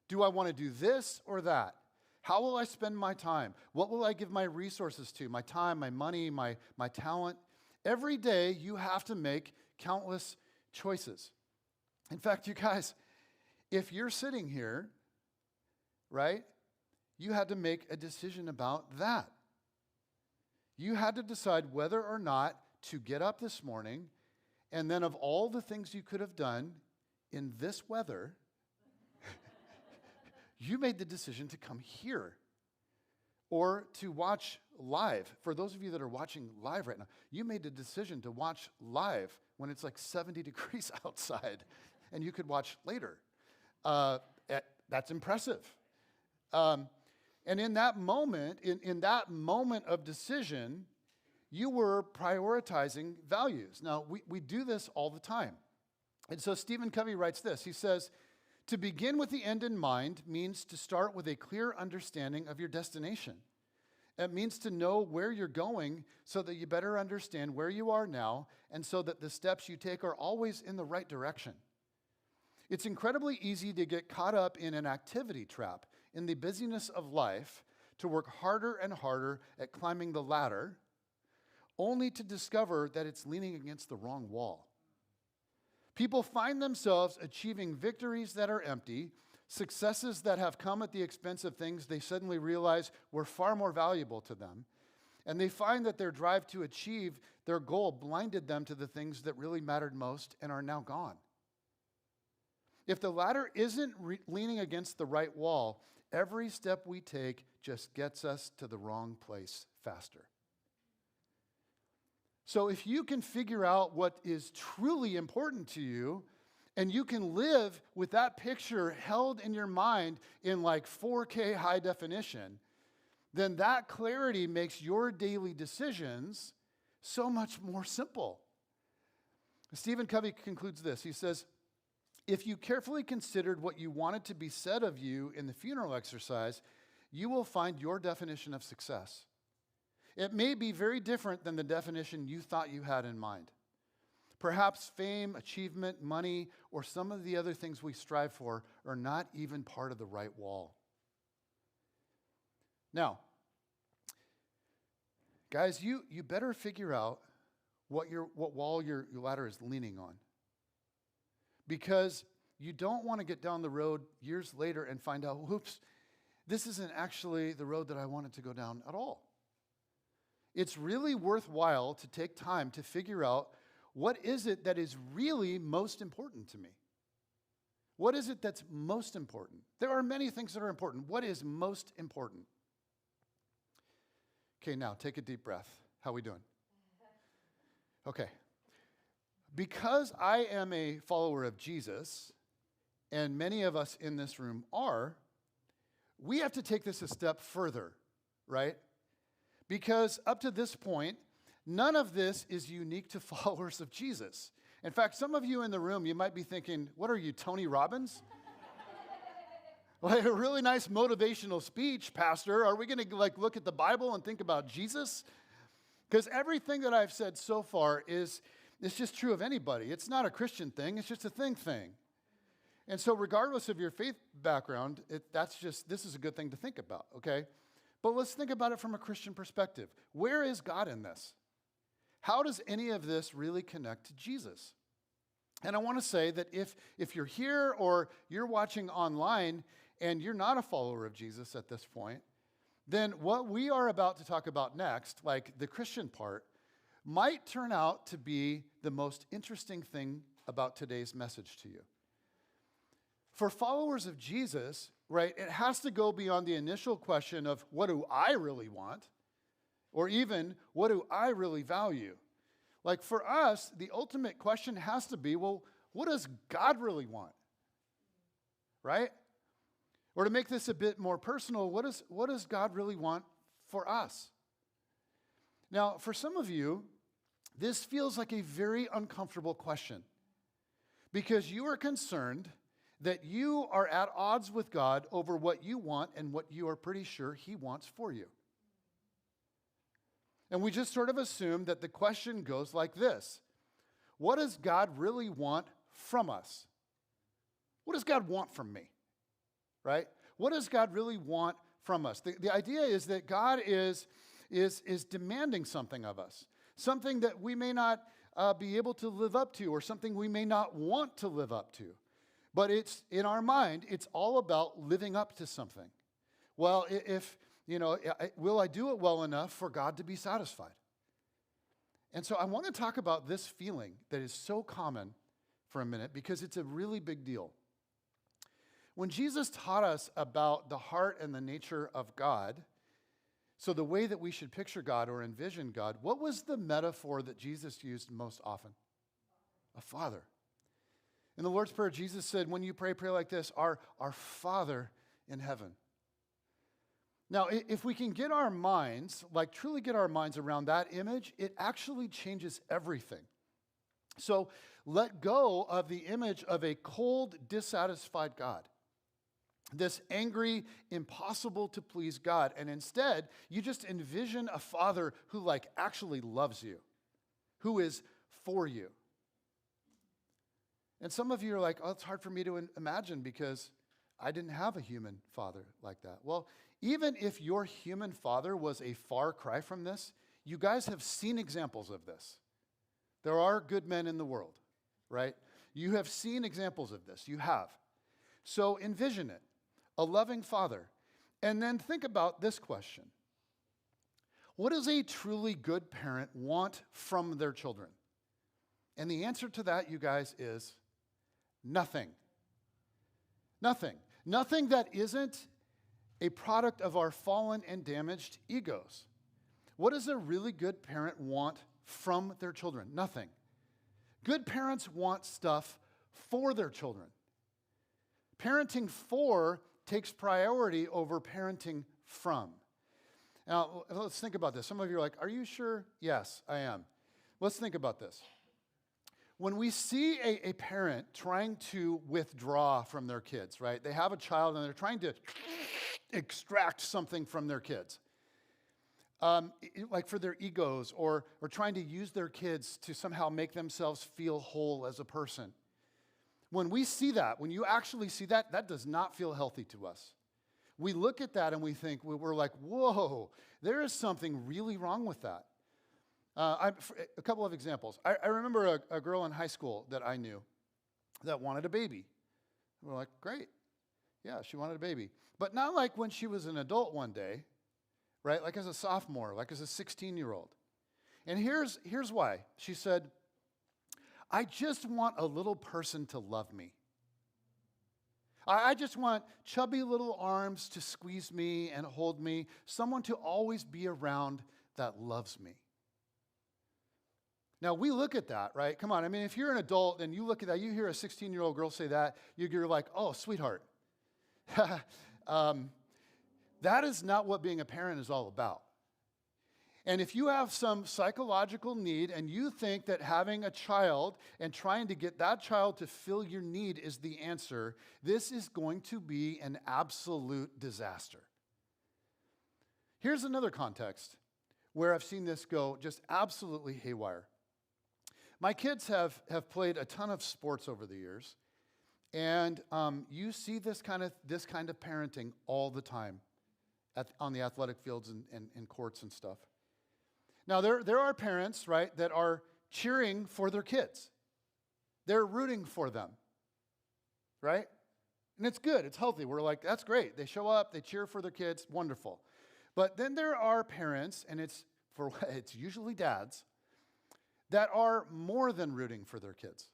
Do I want to do this or that? How will I spend my time? What will I give my resources to? My time, my money, my talent? Every day you have to make countless choices. In fact, you guys, if you're sitting here, right, you had to make a decision about that. You had to decide whether or not to get up this morning, and then of all the things you could have done in this weather, you made the decision to come here or to watch live. For those of you that are watching live right now, you made the decision to watch live when it's like 70 degrees outside, and you could watch later. That's impressive. And in that moment, in that moment of decision, you were prioritizing values. Now, we do this all the time. And so Stephen Covey writes this. He says, to begin with the end in mind means to start with a clear understanding of your destination. It means to know where you're going so that you better understand where you are now and so that the steps you take are always in the right direction. It's incredibly easy to get caught up in an activity trap, in the busyness of life, to work harder and harder at climbing the ladder, only to discover that it's leaning against the wrong wall. People find themselves achieving victories that are empty, successes that have come at the expense of things they suddenly realize were far more valuable to them, and they find that their drive to achieve their goal blinded them to the things that really mattered most and are now gone. If the ladder isn't leaning against the right wall, every step we take just gets us to the wrong place faster. So if you can figure out what is truly important to you, and you can live with that picture held in your mind in 4K high definition, then that clarity makes your daily decisions so much more simple. Stephen Covey concludes this. He says, if you carefully considered what you wanted to be said of you in the funeral exercise, you will find your definition of success. It may be very different than the definition you thought you had in mind. Perhaps fame, achievement, money, or some of the other things we strive for are not even part of the right wall. Now, guys, you better figure out what wall your ladder is leaning on. Because you don't want to get down the road years later and find out, whoops, this isn't actually the road that I wanted to go down at all. It's really worthwhile to take time to figure out what is it that is really most important to me. What is it that's most important? There are many things that are important. What is most important? Okay, now take a deep breath. How are we doing? Okay. Because I am a follower of Jesus, and many of us in this room are, we have to take this a step further, right? Because up to this point, none of this is unique to followers of Jesus. In fact, some of you in the room, you might be thinking, what are you, Tony Robbins? Like a really nice motivational speech, Pastor. Are we going to look at the Bible and think about Jesus? Because everything that I've said so far is just true of anybody. It's not a Christian thing. It's just a thing. And so regardless of your faith background, this is a good thing to think about, okay? But let's think about it from a Christian perspective. Where is God in this? How does any of this really connect to Jesus? And I want to say that if you're here or you're watching online and you're not a follower of Jesus at this point, then what we are about to talk about next, like the Christian part, might turn out to be the most interesting thing about today's message to you. For followers of Jesus, right, it has to go beyond the initial question of what do I really want? Or even what do I really value? Like for us, the ultimate question has to be, well, what does God really want? Right? Or to make this a bit more personal, what does God really want for us? Now, for some of you, this feels like a very uncomfortable question because you are concerned that you are at odds with God over what you want and what you are pretty sure He wants for you. And we just sort of assume that the question goes like this: what does God really want from us? What does God want from me? Right? What does God really want from us? The idea is that God is demanding something of us, something that we may not be able to live up to, or something we may not want to live up to. But it's in our mind, it's all about living up to something. Well, will I do it well enough for God to be satisfied? And so I want to talk about this feeling that is so common for a minute because it's a really big deal. When Jesus taught us about the heart and the nature of God, so the way that we should picture God or envision God, what was the metaphor that Jesus used most often? A father. In the Lord's Prayer, Jesus said, when you pray, pray like this, our Father in heaven. Now, if we can get our minds, truly get our minds around that image, it actually changes everything. So let go of the image of a cold, dissatisfied God, this angry, impossible to please God. And instead, you just envision a father who actually loves you, who is for you. And some of you are like, oh, it's hard for me to imagine because I didn't have a human father like that. Well, even if your human father was a far cry from this, you guys have seen examples of this. There are good men in the world, right? You have seen examples of this. You have. So envision it, a loving father. And then think about this question. What does a truly good parent want from their children? And the answer to that, you guys, is nothing. Nothing. Nothing that isn't a product of our fallen and damaged egos. What does a really good parent want from their children? Nothing. Good parents want stuff for their children. Parenting for takes priority over parenting from. Now, let's think about this. Some of you are like, are you sure? Yes, I am. Let's think about this. When we see a parent trying to withdraw from their kids, right? They have a child and they're trying to extract something from their kids. Like for their egos or trying to use their kids to somehow make themselves feel whole as a person. When we see that, when you actually see that, that does not feel healthy to us. We look at that and we think, we're like, whoa, there is something really wrong with that. A couple of examples. I remember a girl in high school that I knew that wanted a baby. We're like, great. Yeah, she wanted a baby. But not like when she was an adult one day, right? Like as a sophomore, like as a 16-year-old. And here's why. She said, I just want a little person to love me. I just want chubby little arms to squeeze me and hold me, someone to always be around that loves me. Now, we look at that, right? Come on, I mean, if you're an adult and you look at that, you hear a 16-year-old girl say that, you're like, oh, sweetheart. That is not what being a parent is all about. And if you have some psychological need and you think that having a child and trying to get that child to fill your need is the answer, this is going to be an absolute disaster. Here's another context where I've seen this go just absolutely haywire. My kids have played a ton of sports over the years, and you see this kind of parenting all the time on the athletic fields and courts and stuff. Now, there are parents, right, that are cheering for their kids. They're rooting for them, right? And it's good. It's healthy. We're like, that's great. They show up. They cheer for their kids. Wonderful. But then there are parents, and it's usually dads, that are more than rooting for their kids.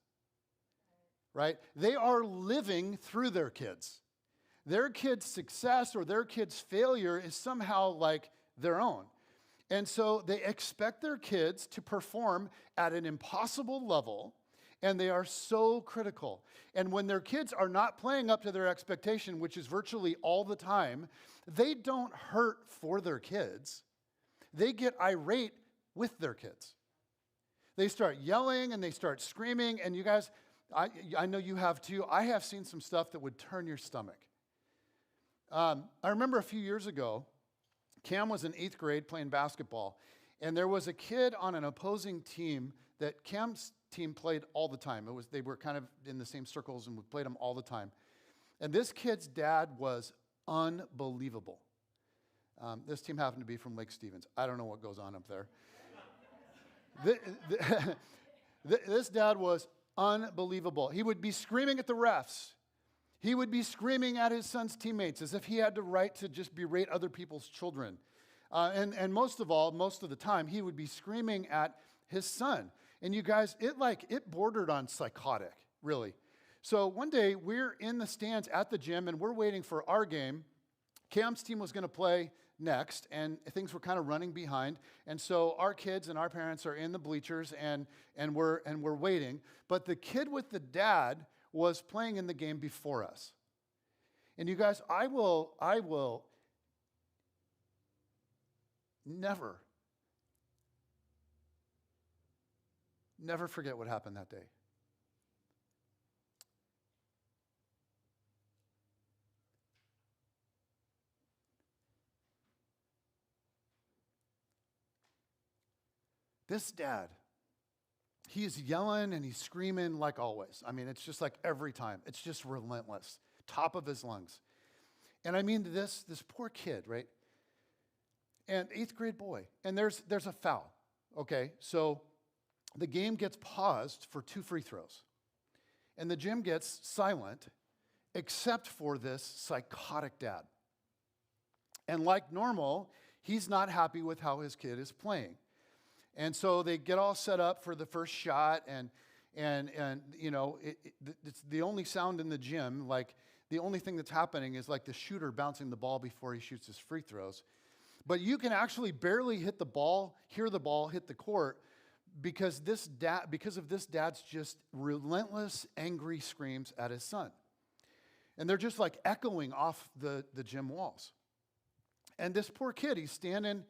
right? They are living through their kids. Their kids' success or their kids' failure is somehow like their own. And so they expect their kids to perform at an impossible level, and they are so critical. And when their kids are not playing up to their expectation, which is virtually all the time, they don't hurt for their kids. They get irate with their kids. They start yelling and they start screaming, and you guys, I know you have too. I have seen some stuff that would turn your stomach. I remember a few years ago, Cam was in 8th grade playing basketball, and there was a kid on an opposing team that Cam's team played all the time. They were kind of in the same circles, and we played them all the time. And this kid's dad was unbelievable. This team happened to be from Lake Stevens. I don't know what goes on up there. This dad was unbelievable. He would be screaming at the refs. He would be screaming at his son's teammates as if he had the right to just berate other people's children. And most of the time, he would be screaming at his son. And you guys, it bordered on psychotic, really. So one day, we're in the stands at the gym, and we're waiting for our game. Cam's team was going to play next, and things were kind of running behind. And so our kids and our parents are in the bleachers, and we're waiting. But the kid with the dad was playing in the game before us. And you guys, I will never forget what happened that day. This dad, he's yelling and he's screaming like always. I mean, it's just like every time. It's just relentless, top of his lungs. And I mean this poor kid, right? And 8th grade boy. And there's a foul, okay? So the game gets paused for 2 free throws. And the gym gets silent except for this psychotic dad. And like normal, he's not happy with how his kid is playing. And so they get all set up for the first shot, and you know, it's the only sound in the gym. Like, the only thing that's happening is like the shooter bouncing the ball before he shoots his free throws. But you can actually barely hear the ball hit the court because of this dad's just relentless, angry screams at his son. And they're just like echoing off the gym walls. And this poor kid, he's standing,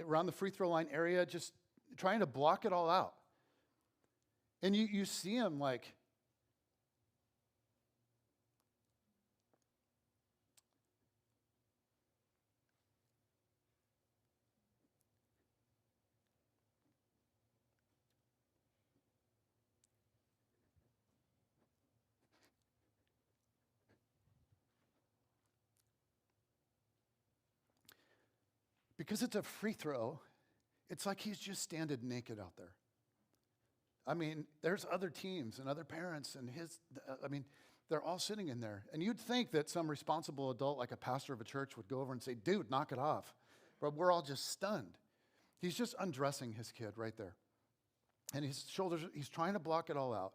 around the free throw line area, just trying to block it all out. And you see him like, because it's a free throw, it's like he's just standing naked out there. I mean, there's other teams and other parents and they're all sitting in there. And you'd think that some responsible adult, like a pastor of a church, would go over and say, dude, knock it off. But we're all just stunned. He's just undressing his kid right there. And his shoulders, he's trying to block it all out.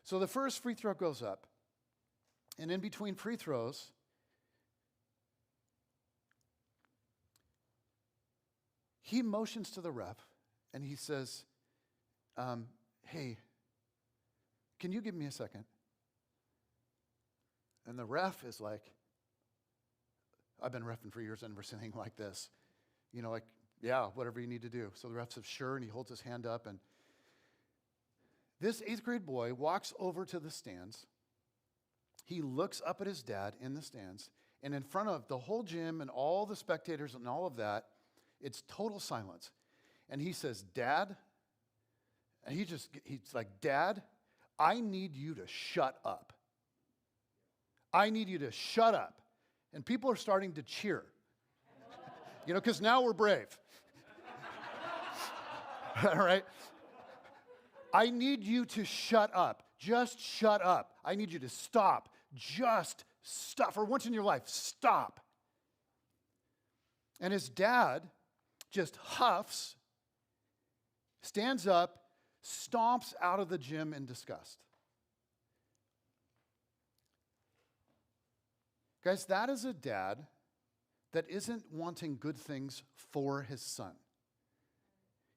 So the first free throw goes up. And in between free throws, he motions to the ref and he says, hey, can you give me a second? And the ref is like, I've been reffing for years and never seen anything like this. You know, like, yeah, whatever you need to do. So the ref says, sure, and he holds his hand up. And this 8th grade boy walks over to the stands. He looks up at his dad in the stands, and in front of the whole gym and all the spectators and all of that, it's total silence. And he says, Dad, and he's like, Dad, I need you to shut up. I need you to shut up. And people are starting to cheer. You know, because now we're brave. All right? I need you to shut up. Just shut up. I need you to stop. Just stop. For once in your life, stop. And his dad just huffs, stands up, stomps out of the gym in disgust. Guys, that is a dad that isn't wanting good things for his son.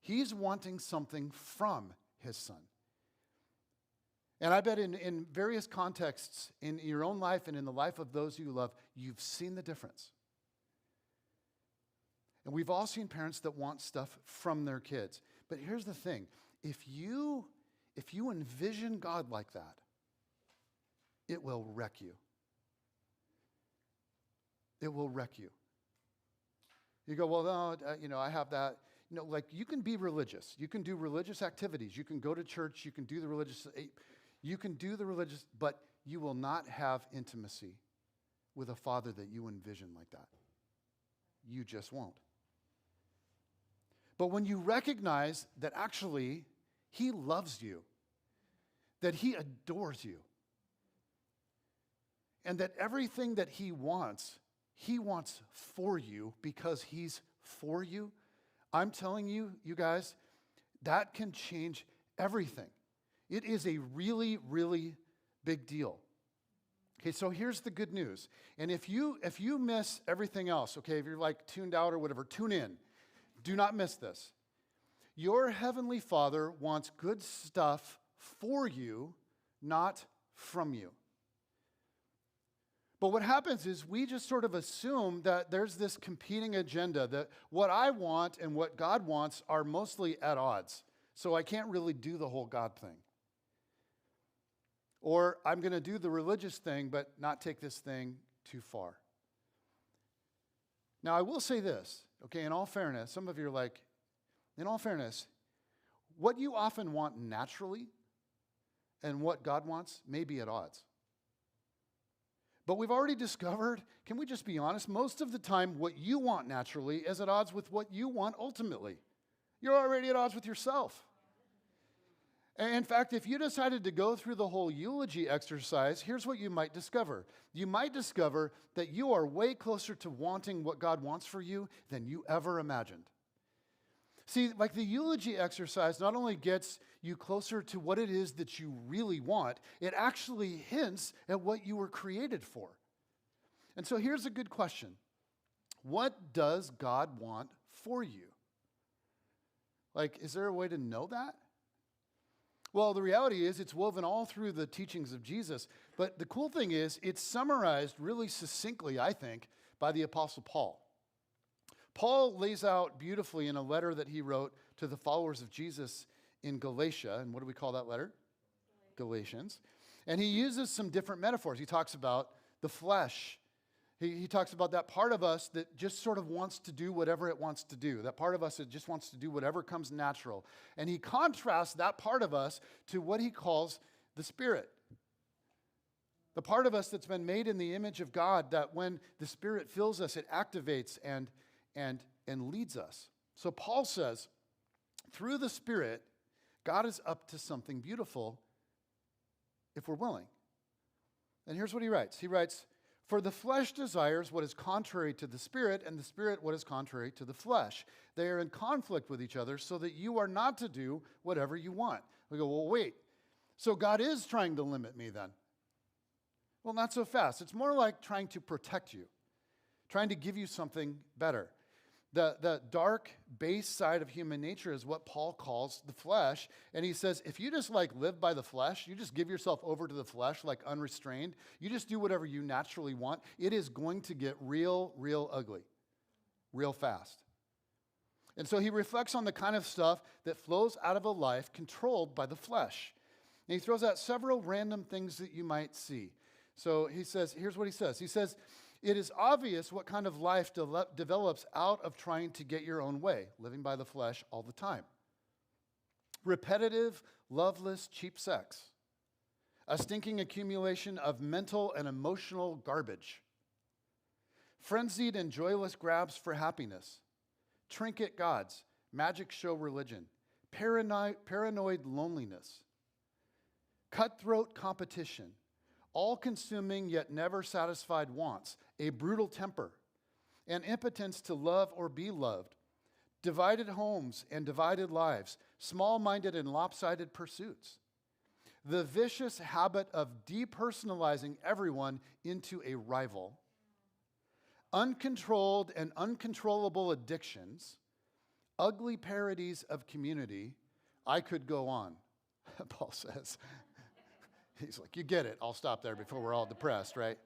He's wanting something from his son. And I bet in various contexts in your own life and in the life of those you love, you've seen the difference. And we've all seen parents that want stuff from their kids. But here's the thing. If you envision God like that, it will wreck you. It will wreck you. You go, well, no, I have that. Like you can be religious. You can do religious activities. You can go to church. You can do the religious, but you will not have intimacy with a father that you envision like that. You just won't. But when you recognize that actually he loves you, that he adores you, and that everything that he wants for you because he's for you, I'm telling you, you guys, that can change everything. It is a really, really big deal. Okay, so here's the good news. And if you miss everything else, okay, if you're like tuned out or whatever, tune in. Do not miss this. Your heavenly Father wants good stuff for you, not from you. But what happens is we just sort of assume that there's this competing agenda, that what I want and what God wants are mostly at odds. So I can't really do the whole God thing. Or I'm going to do the religious thing, but not take this thing too far. Now, I will say this, okay, in all fairness, some of you are like, in all fairness, what you often want naturally and what God wants may be at odds. But we've already discovered, can we just be honest, most of the time what you want naturally is at odds with what you want ultimately. You're already at odds with yourself. And in fact, if you decided to go through the whole eulogy exercise, here's what you might discover. You might discover that you are way closer to wanting what God wants for you than you ever imagined. See, like the eulogy exercise not only gets you closer to what it is that you really want, it actually hints at what you were created for. And so here's a good question. What does God want for you? Like, is there a way to know that? Well, the reality is it's woven all through the teachings of Jesus. But the cool thing is it's summarized really succinctly, I think, by the Apostle Paul. Paul lays out beautifully in a letter that he wrote to the followers of Jesus in Galatia. And what do we call that letter? Galatians. And he uses some different metaphors. He talks about the flesh. He talks about that part of us that just sort of wants to do whatever it wants to do. That part of us that just wants to do whatever comes natural. And he contrasts that part of us to what he calls the Spirit. The part of us that's been made in the image of God, that when the Spirit fills us, it activates and leads us. So Paul says, through the Spirit, God is up to something beautiful if we're willing. And here's what he writes. He writes, for the flesh desires what is contrary to the Spirit, and the Spirit what is contrary to the flesh. They are in conflict with each other so that you are not to do whatever you want. We go, well, wait. So God is trying to limit me then? Well, not so fast. It's more like trying to protect you, trying to give you something better. The dark base side of human nature is what Paul calls the flesh. And he says, if you just like live by the flesh, you just give yourself over to the flesh like unrestrained, you just do whatever you naturally want, it is going to get real, real ugly, real fast. And so he reflects on the kind of stuff that flows out of a life controlled by the flesh. And he throws out several random things that you might see. So he says, here's what he says. He says, it is obvious what kind of life develops out of trying to get your own way, living by the flesh all the time. Repetitive, loveless, cheap sex. A stinking accumulation of mental and emotional garbage. Frenzied and joyless grabs for happiness. Trinket gods, magic show religion. Paranoid loneliness. Cutthroat competition. All-consuming yet never satisfied wants, a brutal temper, an impotence to love or be loved, divided homes and divided lives, small-minded and lopsided pursuits, the vicious habit of depersonalizing everyone into a rival, uncontrolled and uncontrollable addictions, ugly parodies of community. I could go on, Paul says. He's like, you get it. I'll stop there before we're all depressed, right?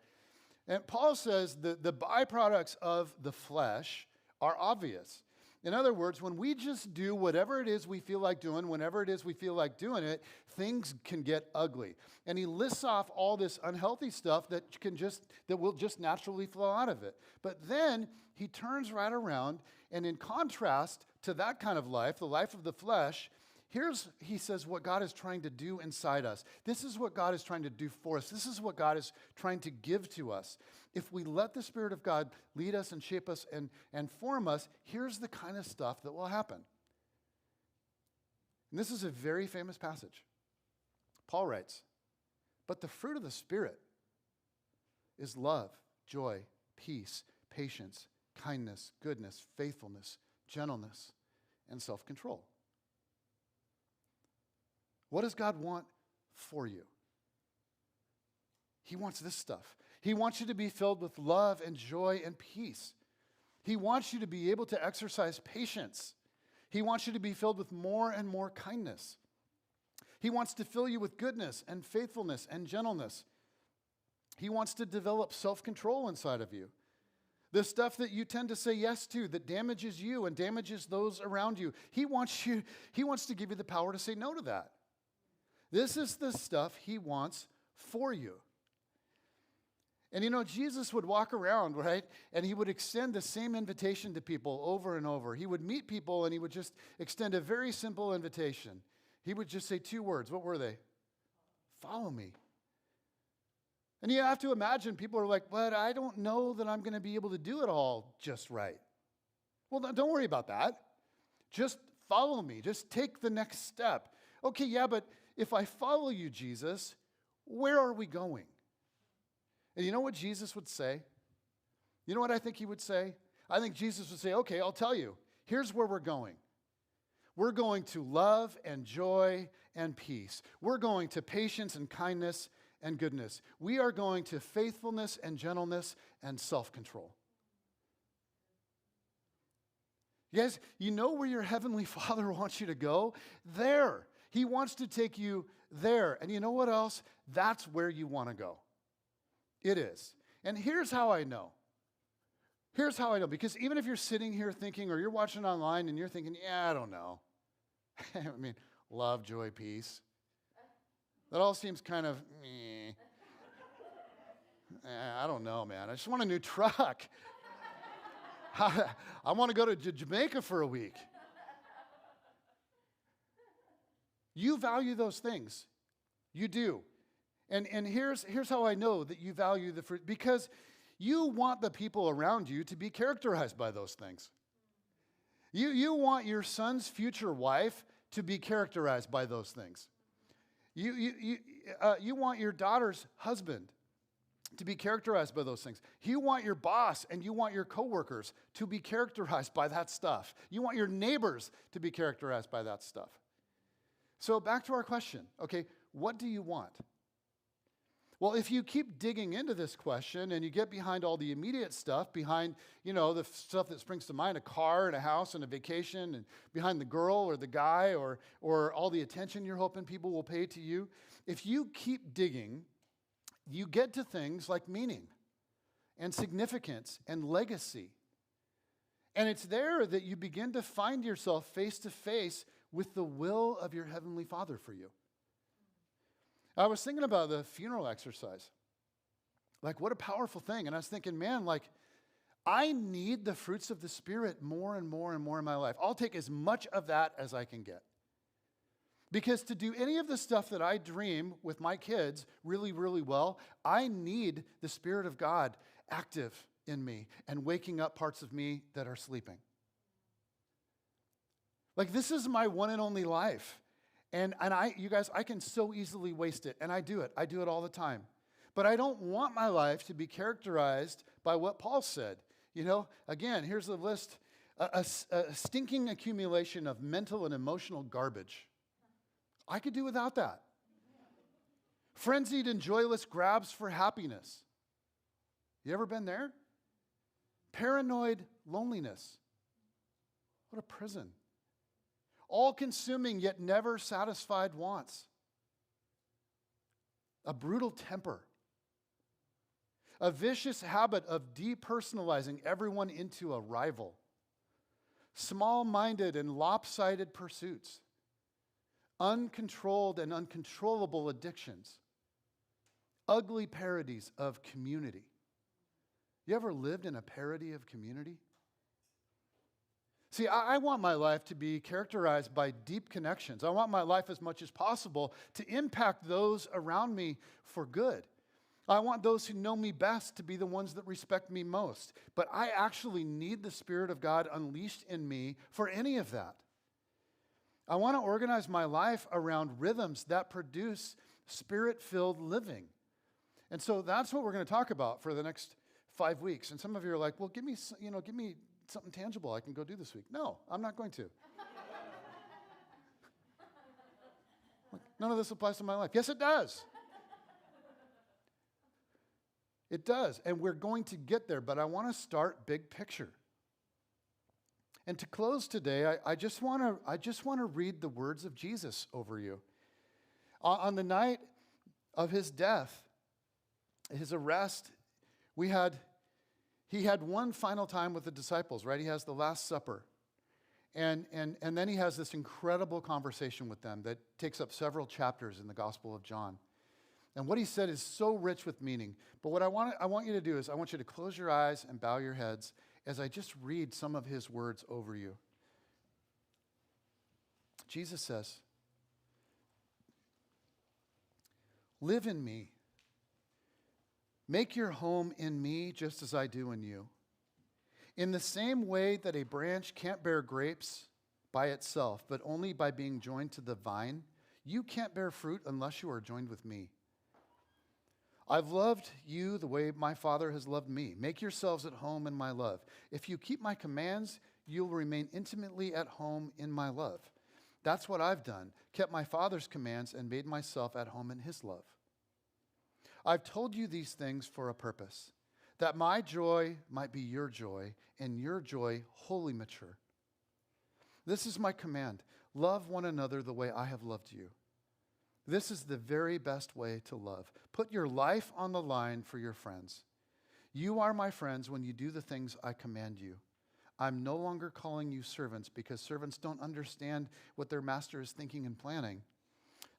And Paul says the byproducts of the flesh are obvious. In other words, when we just do whatever it is we feel like doing, whenever it is we feel like doing it, things can get ugly. And he lists off all this unhealthy stuff that will just naturally flow out of it. But then he turns right around, and in contrast to that kind of life, the life of the flesh, he says, what God is trying to do inside us. This is what God is trying to do for us. This is what God is trying to give to us. If we let the Spirit of God lead us and shape us and form us, here's the kind of stuff that will happen. And this is a very famous passage. Paul writes, but the fruit of the Spirit is love, joy, peace, patience, kindness, goodness, faithfulness, gentleness, and self-control. What does God want for you? He wants this stuff. He wants you to be filled with love and joy and peace. He wants you to be able to exercise patience. He wants you to be filled with more and more kindness. He wants to fill you with goodness and faithfulness and gentleness. He wants to develop self-control inside of you. The stuff that you tend to say yes to that damages you and damages those around you. He wants to give you the power to say no to that. This is the stuff he wants for you. And you know, Jesus would walk around, right? And he would extend the same invitation to people over and over. He would meet people and he would just extend a very simple invitation. He would just say 2 words. What were they? Follow me. And you have to imagine people are like, but I don't know that I'm going to be able to do it all just right. Well, don't worry about that. Just follow me. Just take the next step. Okay, yeah, but if I follow you, Jesus, where are we going? And you know what Jesus would say? You know what I think he would say? I think Jesus would say, okay, I'll tell you. Here's where we're going. We're going to love and joy and peace. We're going to patience and kindness and goodness. We are going to faithfulness and gentleness and self-control. You guys, you know where your Heavenly Father wants you to go? There. He wants to take you there. And you know what else? That's where you want to go. It is. And here's how I know. Here's how I know. Because even if you're sitting here thinking, or you're watching online and you're thinking, yeah, I don't know. I mean, love, joy, peace. That all seems kind of, I don't know, man. I just want a new truck. I want to go to Jamaica for a week. You value those things. You do. And here's how I know that you value the fruit. Because you want the people around you to be characterized by those things. You want your son's future wife to be characterized by those things. You want your daughter's husband to be characterized by those things. You want your boss and you want your coworkers to be characterized by that stuff. You want your neighbors to be characterized by that stuff. So back to our question, okay, what do you want? Well, if you keep digging into this question and you get behind all the immediate stuff, behind, the stuff that springs to mind, a car and a house and a vacation, and behind the girl or the guy or all the attention you're hoping people will pay to you, if you keep digging, you get to things like meaning and significance and legacy. And it's there that you begin to find yourself face to face with the will of your Heavenly Father for you. I was thinking about the funeral exercise. Like, what a powerful thing. And I was thinking, man, I need the fruits of the Spirit more and more and more in my life. I'll take as much of that as I can get. Because to do any of the stuff that I dream with my kids really, really well, I need the Spirit of God active in me and waking up parts of me that are sleeping. This is my one and only life. And you guys, I can so easily waste it. And I do it. I do it all the time. But I don't want my life to be characterized by what Paul said. Again, here's the list a stinking accumulation of mental and emotional garbage. I could do without that. Frenzied and joyless grabs for happiness. You ever been there? Paranoid loneliness. What a prison. All-consuming yet never satisfied wants. A brutal temper. A vicious habit of depersonalizing everyone into a rival. Small-minded and lopsided pursuits. Uncontrolled and uncontrollable addictions. Ugly parodies of community. You ever lived in a parody of community? See, I want my life to be characterized by deep connections. I want my life as much as possible to impact those around me for good. I want those who know me best to be the ones that respect me most. But I actually need the Spirit of God unleashed in me for any of that. I want to organize my life around rhythms that produce Spirit-filled living. And so that's what we're going to talk about for the next 5 weeks. And some of you are like, well, give me something tangible I can go do this week. No, I'm not going to. None of this applies to my life. Yes, it does. It does. And we're going to get there, but I want to start big picture. And to close today, I just want to read the words of Jesus over you. On the night of his death, his arrest, he had one final time with the disciples, right? He has the Last Supper. And then he has this incredible conversation with them that takes up several chapters in the Gospel of John. And what he said is so rich with meaning. But what I want you to do is I want you to close your eyes and bow your heads as I just read some of his words over you. Jesus says, "Live in me. Make your home in me just as I do in you. In the same way that a branch can't bear grapes by itself, but only by being joined to the vine, you can't bear fruit unless you are joined with me. I've loved you the way my Father has loved me. Make yourselves at home in my love. If you keep my commands, you'll remain intimately at home in my love. That's what I've done, kept my Father's commands and made myself at home in his love. I've told you these things for a purpose, that my joy might be your joy and your joy wholly mature. This is my command. Love one another the way I have loved you. This is the very best way to love. Put your life on the line for your friends. You are my friends when you do the things I command you. I'm no longer calling you servants because servants don't understand what their master is thinking and planning.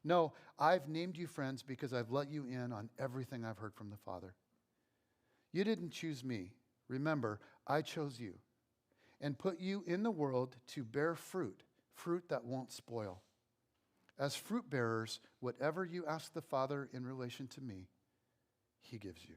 No, I've named you friends because I've let you in on everything I've heard from the Father. You didn't choose me. Remember, I chose you and put you in the world to bear fruit, fruit that won't spoil. As fruit bearers, whatever you ask the Father in relation to me, he gives you."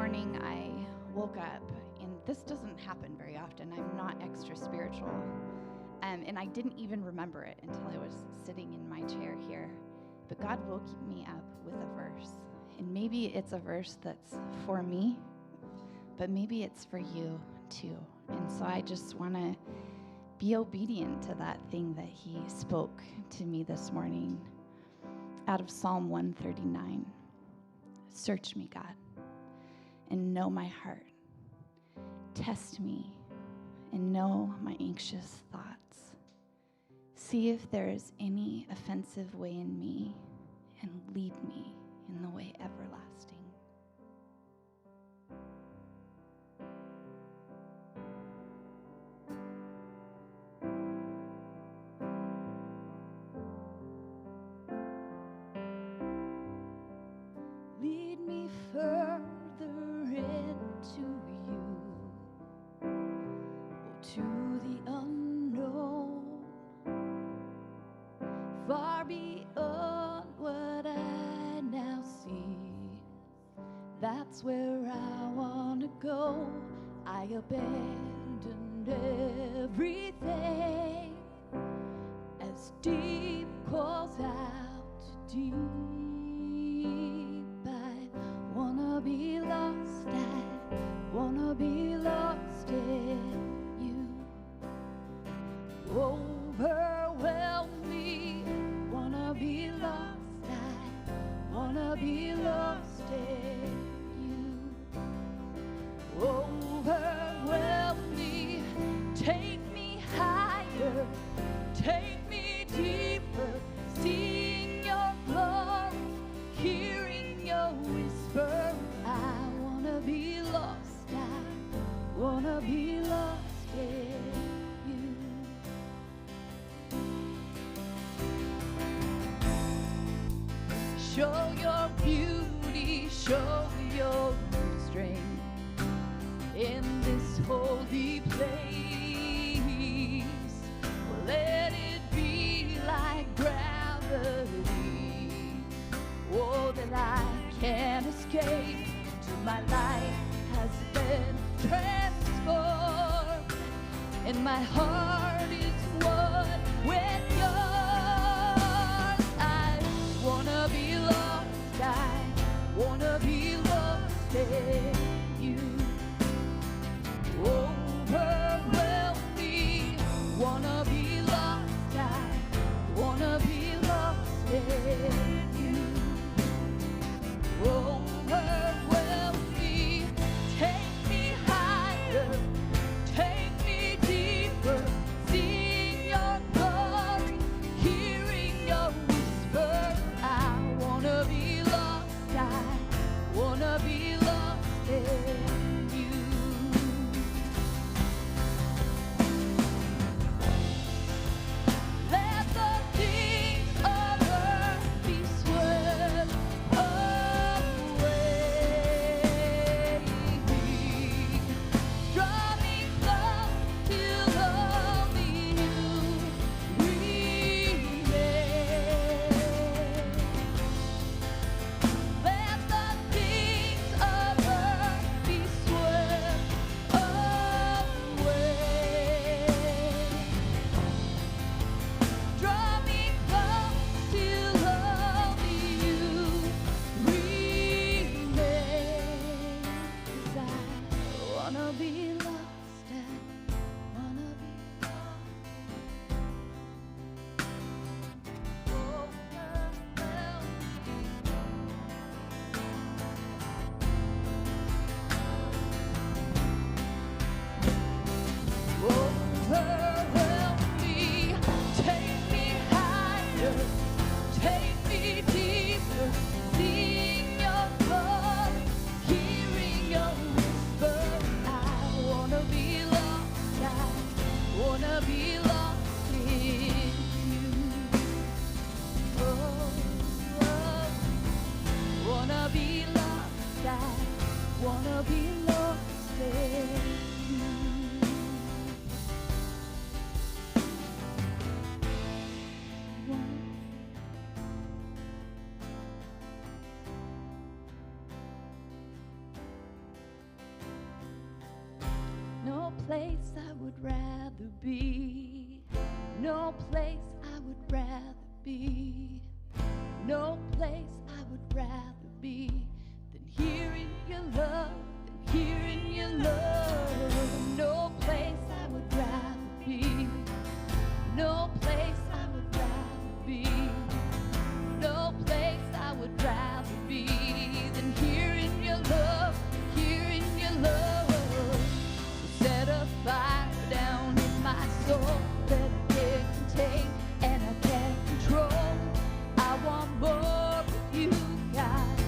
morning I woke up, and this doesn't happen very often. I'm not extra spiritual. And I didn't even remember it until I was sitting in my chair here. But God woke me up with a verse. And maybe it's a verse that's for me, but maybe it's for you too. And so I just want to be obedient to that thing that he spoke to me this morning out of Psalm 139. Search me, God, and know my heart. Test me and know my anxious thoughts. See if there is any offensive way in me, and lead me in the way everlasting. Lead me further into you, to the unknown, far beyond what I now see. That's where I want to go. I abandoned everything as deep calls out to deep. I wanna be lost, I wanna be lost in you. Overwhelm me, wanna be lost, I wanna be lost in you. Overwhelm me, take me higher, take me deeper, seeing your glory, hearing your whisper. I wanna be lost, I wanna be lost in you. Show your beauty, show your strength in this holy place. Let it be like gravity, oh, that I can't escape till my life has been transformed and my heart is one with yours. I wanna be lost, I wanna be lost in you. Overwhelm me, wanna be lost, I wanna be lost in you. Overwhelm me, take me higher, take me deeper, seeing your glory, hearing your whisper. I wanna be lost, I wanna be lost in you. Let the things of earth be swept away. Draw me close till only you remain. Let the things of earth be swept away. Draw me close till only you remain. 'Cause I wanna be lost, I wanna be lost. Overwhelm me, take me higher, take me deeper, seeing your glory, hearing your whisper. I wanna be lost, I wanna be lost in you. Oh, wanna be lost, I wanna be lost in you. place I would rather be. No place I would rather be. No place I would rather be than here in your love, than here in your love. No place I would rather be. No place I would rather be. No place I would rather be than here in your love, here in your love. So set a fire down in my soul that I can't contain and I can't control. I want more of you, God.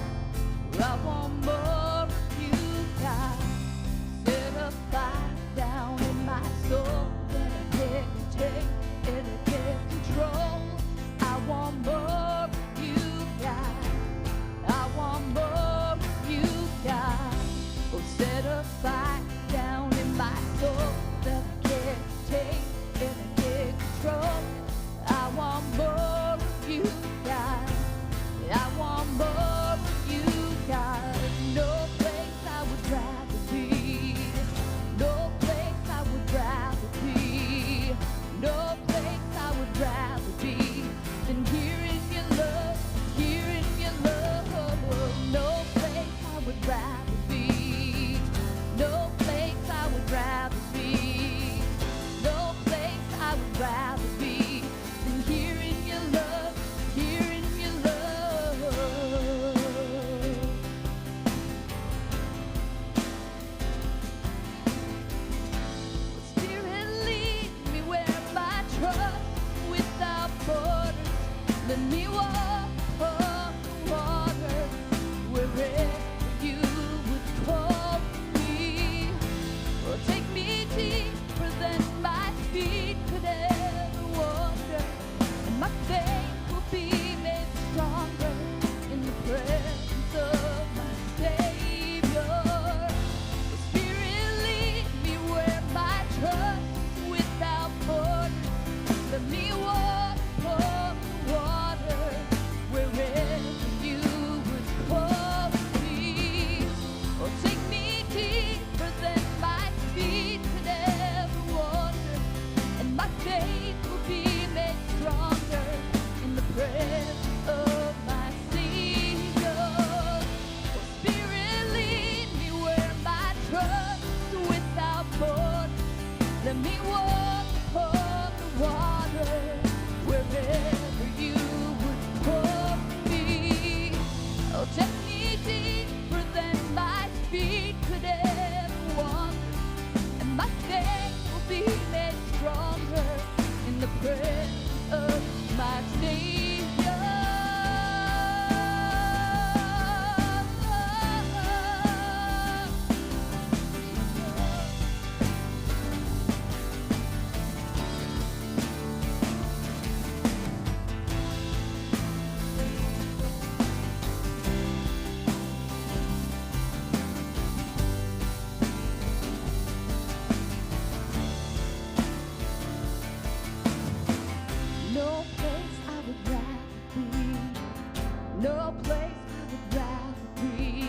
I want more of you, God. Set a fire down in my soul that I can't contain and I can't control. I want more of you, God. I want more of you, God. Oh, set a fire down in my soul that I can't take and I can't control. I want more of you, God. I want more of you, God. No place I would rather be. No place I would rather be. No place I would rather be than here in your love, here in your love. No place I would rather be. No place I would rather be. No place I would rather be than here in your love, here in your love. Spirit, lead me where my trust without borders. Let me walk on the water wherever you would call me. Or take me deeper than my feet could ever wander, and my faith will be made stronger in the presence of my Savior. Spirit, lead me where my trust is without borders. Let me walk upon the water wherever you would call me. Or take me deeper than my feet could ever wander, and my faith will be made stronger in the presence of my Savior. Oh, Spirit, lead me where my trust is without borders. Let me walk upon the water wherever you would call me. Oh, take me deeper than my feet could ever wander, and my faith will be made stronger in the presence of my Savior. No place I would rather be. No place I would rather be.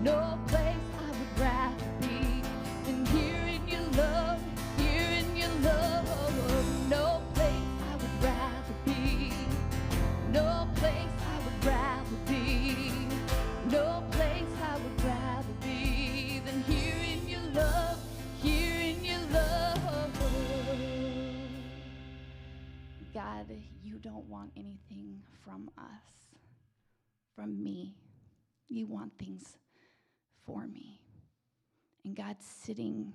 No place I would rather be than here in your love, here in your love. No place I would rather be. No place I would rather be. No place I would rather be than here in your love, here in your love. God, you don't want anything from us, from me. You want things for me. And God, sitting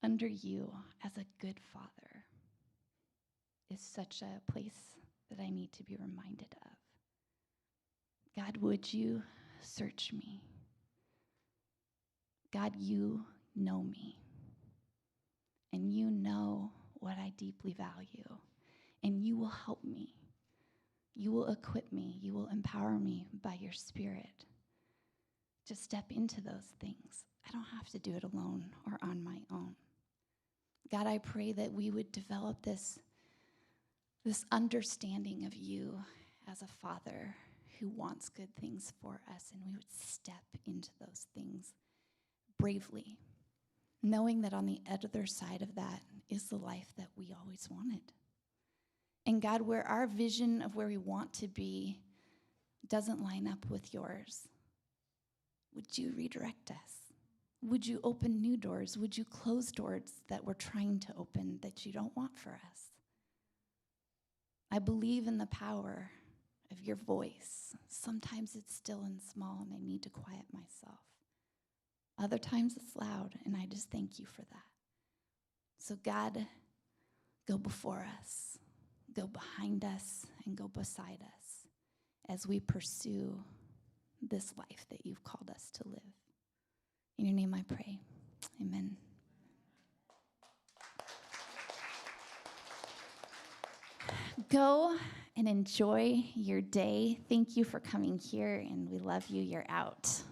under you as a good father is such a place that I need to be reminded of. God, would you search me? God, you know me, and you know what I deeply value, and you will help me. You will equip me. You will empower me by your Spirit to step into those things. I don't have to do it alone or on my own. God, I pray that we would develop this understanding of you as a father who wants good things for us, and we would step into those things bravely, knowing that on the other side of that is the life that we always wanted. And God, where our vision of where we want to be doesn't line up with yours, would you redirect us? Would you open new doors? Would you close doors that we're trying to open that you don't want for us? I believe in the power of your voice. Sometimes it's still and small, and I need to quiet myself. Other times it's loud, and I just thank you for that. So God, go before us, go behind us, and go beside us as we pursue this life that you've called us to live. In your name I pray, amen. Go and enjoy your day. Thank you for coming here, and we love you. You're out.